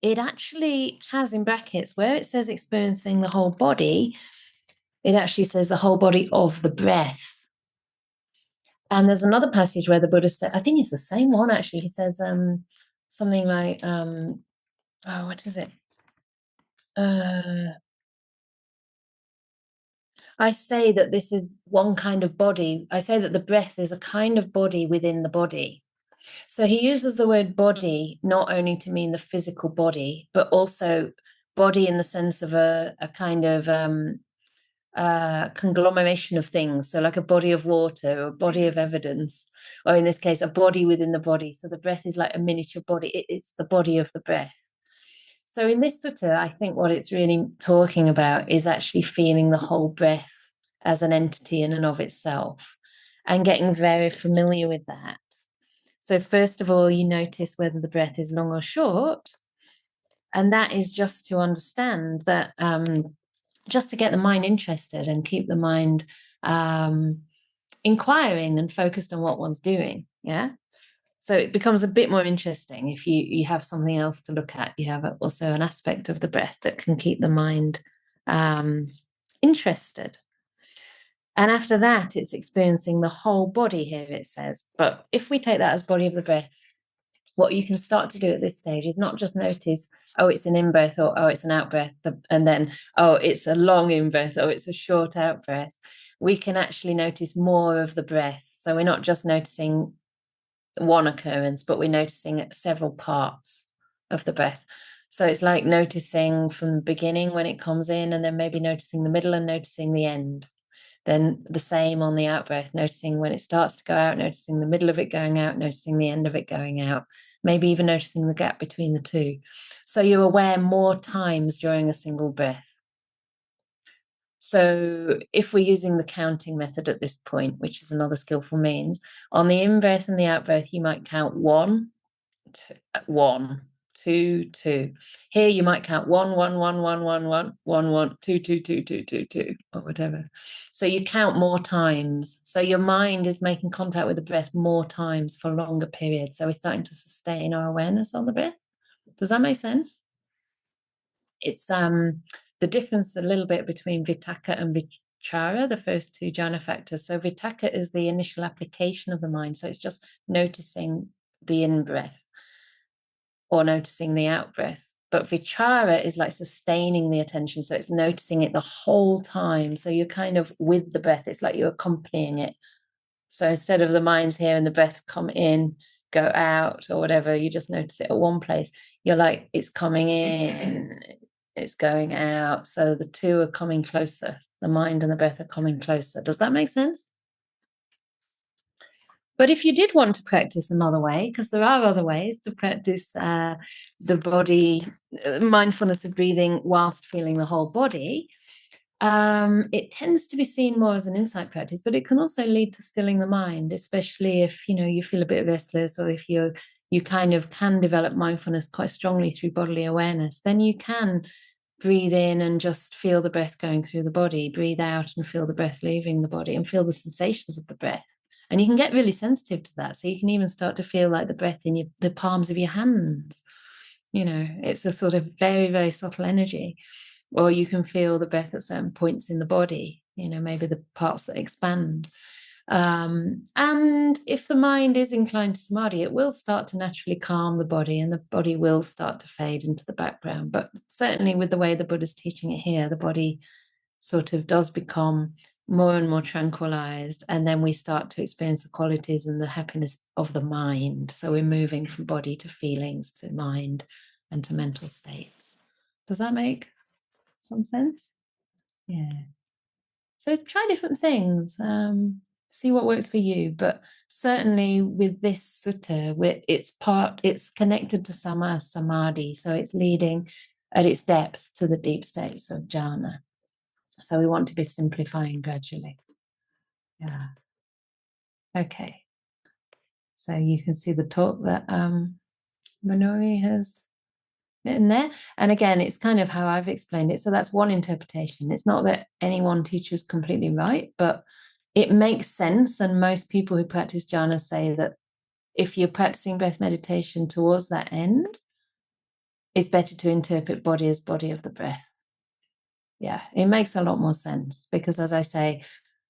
it actually has in brackets where it says experiencing the whole body, it actually says the whole body of the breath. And there's another passage where the Buddha said, I think it's the same one actually, he says something like, oh, what is it? I say that this is one kind of body. I say that the breath is a kind of body within the body. So he uses the word body not only to mean the physical body, but also body in the sense of a kind of conglomeration of things. So like a body of water, or a body of evidence, or in this case, a body within the body. So the breath is like a miniature body. It's the body of the breath. So in this sutta, I think what it's really talking about is actually feeling the whole breath as an entity in and of itself, and getting very familiar with that. So first of all, you notice whether the breath is long or short. And that is just to understand that, just to get the mind interested and keep the mind inquiring and focused on what one's doing. Yeah. So it becomes a bit more interesting if you have something else to look at. You have also an aspect of the breath that can keep the mind interested. And after that, it's experiencing the whole body here, it says. But if we take that as body of the breath, what you can start to do at this stage is not just notice, oh, it's an in-breath, or oh, it's an out-breath, and then, oh, it's a long in-breath, or it's a short out-breath. We can actually notice more of the breath. So we're not just noticing one occurrence, but we're noticing several parts of the breath. So it's like noticing from the beginning when it comes in, and then maybe noticing the middle and noticing the end. Then the same on the out breath, noticing when it starts to go out, noticing the middle of it going out, noticing the end of it going out, maybe even noticing the gap between the two. So you're aware more times during a single breath. So if we're using the counting method at this point, which is another skillful means, on the in-breath and the out-breath, you might count 1, 2, 2. Here you might count 1, 1, 1, 1, 1, 1, 1, 1, 2, 2, 2, 2, 2, 2, or whatever. So you count more times. So your mind is making contact with the breath more times for longer periods. So we're starting to sustain our awareness on the breath. Does that make sense? It's the difference a little bit between vitakka and vichara, the first two jhana factors. So vitakka is the initial application of the mind. So it's just noticing the in-breath or noticing the out-breath. But vichara is like sustaining the attention. So it's noticing it the whole time. So you're kind of with the breath. It's like you're accompanying it. So instead of the mind's here and the breath come in, go out or whatever, you just notice it at one place. You're like, it's coming in, it's going out. So the two are coming closer. The mind and the breath are coming closer. Does that make sense? But if you did want to practice another way, because there are other ways to practice the body, mindfulness of breathing whilst feeling the whole body, It tends to be seen more as an insight practice, but it can also lead to stilling the mind, especially if you feel a bit restless, or if you kind of can develop mindfulness quite strongly through bodily awareness. Then you can breathe in and just feel the breath going through the body, breathe out and feel the breath leaving the body, and feel the sensations of the breath. And you can get really sensitive to that. So you can even start to feel like the breath in the palms of your hands. It's a sort of very, very subtle energy. Or you can feel the breath at certain points in the body, maybe the parts that expand. And if the mind is inclined to samadhi, it will start to naturally calm the body, and the body will start to fade into the background. But certainly with the way the Buddha's teaching it here, the body sort of does become more and more tranquilized, and then we start to experience the qualities and the happiness of the mind. So we're moving from body to feelings to mind and to mental states. Does that make some sense? Yeah. So try different things, see what works for you. But certainly with this sutta, it's connected to sama samadhi, so it's leading at its depth to the deep states of jhana. So we want to be simplifying gradually. Yeah. Okay. So you can see the talk that Minori has written there. And again, it's kind of how I've explained it. So that's one interpretation. It's not that any one teacher is completely right, but it makes sense. And most people who practice jhana say that if you're practicing breath meditation towards that end, it's better to interpret body as body of the breath. Yeah, it makes a lot more sense because, as I say,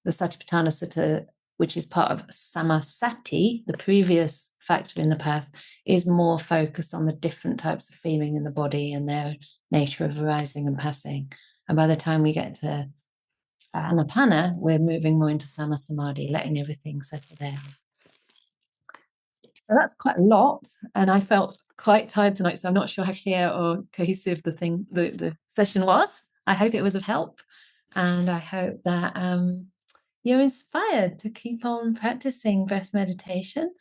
the Satipatthana Sutta, which is part of Samasati, the previous factor in the path, is more focused on the different types of feeling in the body and their nature of arising and passing. And by the time we get to Anapana, we're moving more into Samasamadhi, letting everything settle down. So that's quite a lot. And I felt quite tired tonight, so I'm not sure how clear or cohesive the session was. I hope it was of help. And I hope that you're inspired to keep on practicing breath meditation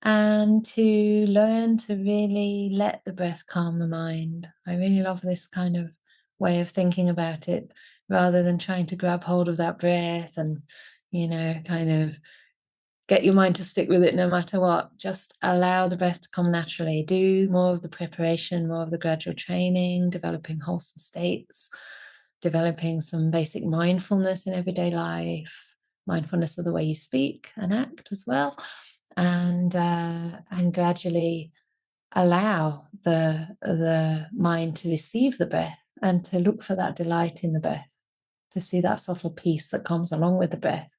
and to learn to really let the breath calm the mind. I really love this kind of way of thinking about it, rather than trying to grab hold of that breath and, kind of get your mind to stick with it no matter what. Just allow the breath to come naturally. Do more of the preparation, more of the gradual training, developing wholesome states, developing some basic mindfulness in everyday life, mindfulness of the way you speak and act as well, and gradually allow the mind to receive the breath and to look for that delight in the breath, to see that subtle peace that comes along with the breath,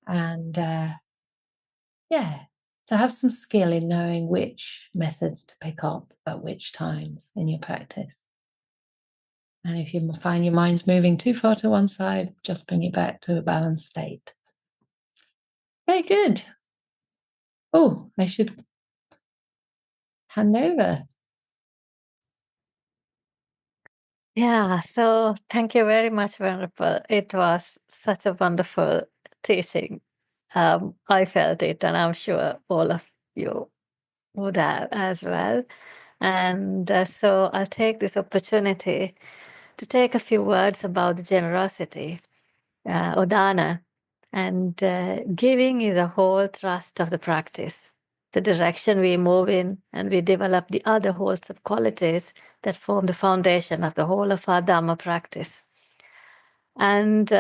and to have some skill in knowing which methods to pick up at which times in your practice. And if you find your mind's moving too far to one side, just bring it back to a balanced state. Very good. Oh, I should hand over. Yeah, so thank you very much, Venerable. It was such a wonderful teaching. I felt it, and I'm sure all of you would have as well. And so I'll take this opportunity to take a few words about generosity, udana. And giving is a whole thrust of the practice, the direction we move in, and we develop the other wholesome qualities that form the foundation of the whole of our Dhamma practice. And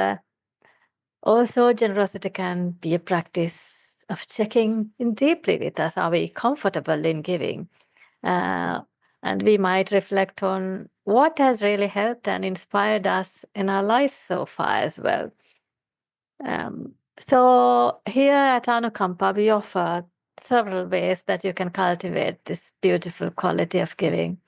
also, generosity can be a practice of checking in deeply with us. Are we comfortable in giving? And we might reflect on what has really helped and inspired us in our lives so far as well. So here at Anukampa, we offer several ways that you can cultivate this beautiful quality of giving.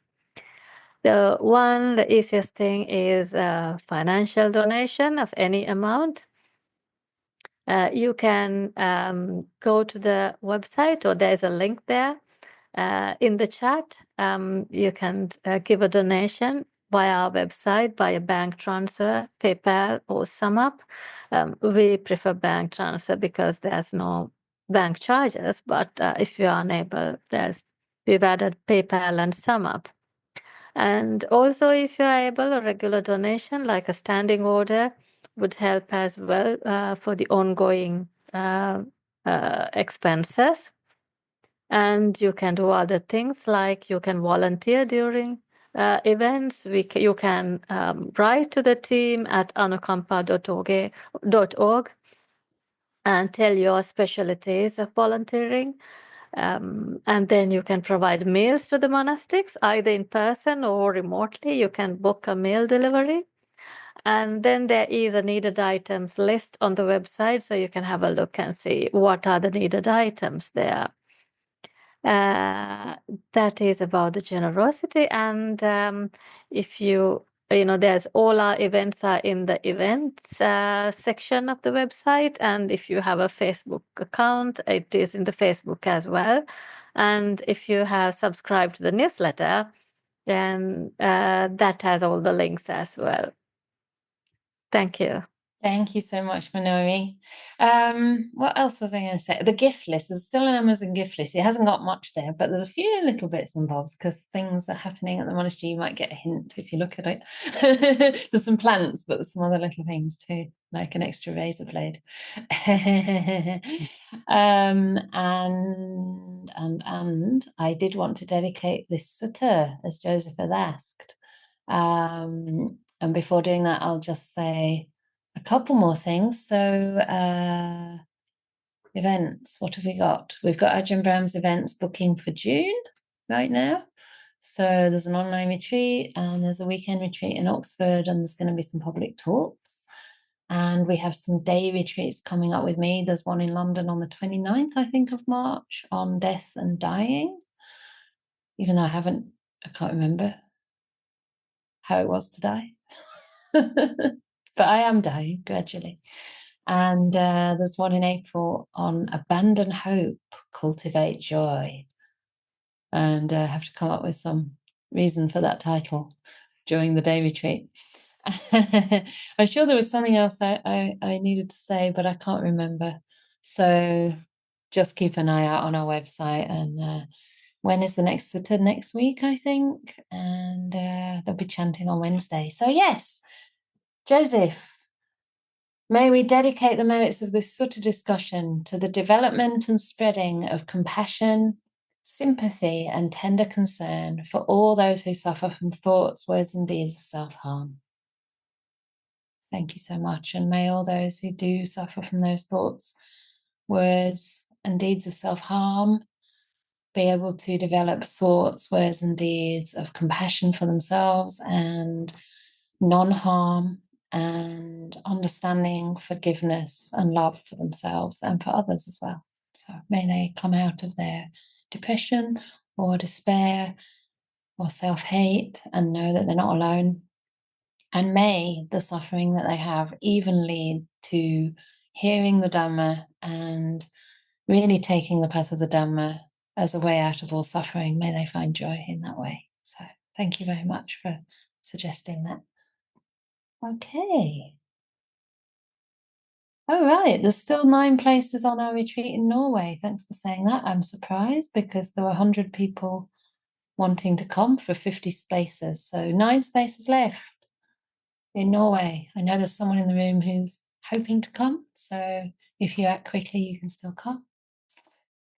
The easiest thing is a financial donation of any amount. You can go to the website, or there's a link there in the chat. You can give a donation via our website, by a bank transfer, PayPal, or SumUp. We prefer bank transfer because there's no bank charges, but if you're unable, we've added PayPal and SumUp. And also, if you are able, a regular donation, like a standing order, would help as well for the ongoing expenses. And you can do other things, like you can volunteer during events. You can write to the team at anukampa.org and tell your specialties of volunteering. And then you can provide meals to the monastics, either in person or remotely. You can book a meal delivery. And then there is a needed items list on the website, so you can have a look and see what are the needed items there. That is about the generosity. And if there's all our events are in the events section of the website. And if you have a Facebook account, it is in the Facebook as well. And if you have subscribed to the newsletter, then that has all the links as well. Thank you. Thank you so much, Minori. What else was I going to say? The gift list. There's still an Amazon gift list. It hasn't got much there, but there's a few little bits and bobs because things are happening at the monastery. You might get a hint if you look at it. There's some plants, but there's some other little things too, like an extra razor blade. And I did want to dedicate this sutta, as Joseph has asked. And before doing that, I'll just say a couple more things. So events, what have we got? We've got Ajahn Brahm's events booking for June right now. So there's an online retreat and there's a weekend retreat in Oxford, and there's going to be some public talks. And we have some day retreats coming up with me. There's one in London on the 29th, I think, of March on death and dying. Even though I can't remember how it was to die. But I am dying gradually. And there's one in April on abandon hope, cultivate joy. And I have to come up with some reason for that title during the day retreat. I'm sure there was something else I needed to say, but I can't remember. So just keep an eye out on our website. And when is the next sutta? Next week, I think. And they'll be chanting on Wednesday. So yes, Joseph, may we dedicate the merits of this sutta discussion to the development and spreading of compassion, sympathy, and tender concern for all those who suffer from thoughts, words, and deeds of self-harm. Thank you so much. And may all those who do suffer from those thoughts, words, and deeds of self-harm be able to develop thoughts, words, and deeds of compassion for themselves and non-harm and understanding, forgiveness, and love for themselves and for others as well. So may they come out of their depression or despair or self-hate and know that they're not alone. And may the suffering that they have even lead to hearing the Dhamma and really taking the path of the Dhamma as a way out of all suffering. May they find joy in that way. So thank you very much for suggesting that. Okay. All right, there's still 9 places on our retreat in Norway. Thanks for saying that. I'm surprised because there were 100 people wanting to come for 50 spaces. So 9 spaces left in Norway. I know there's someone in the room who's hoping to come. So if you act quickly, you can still come.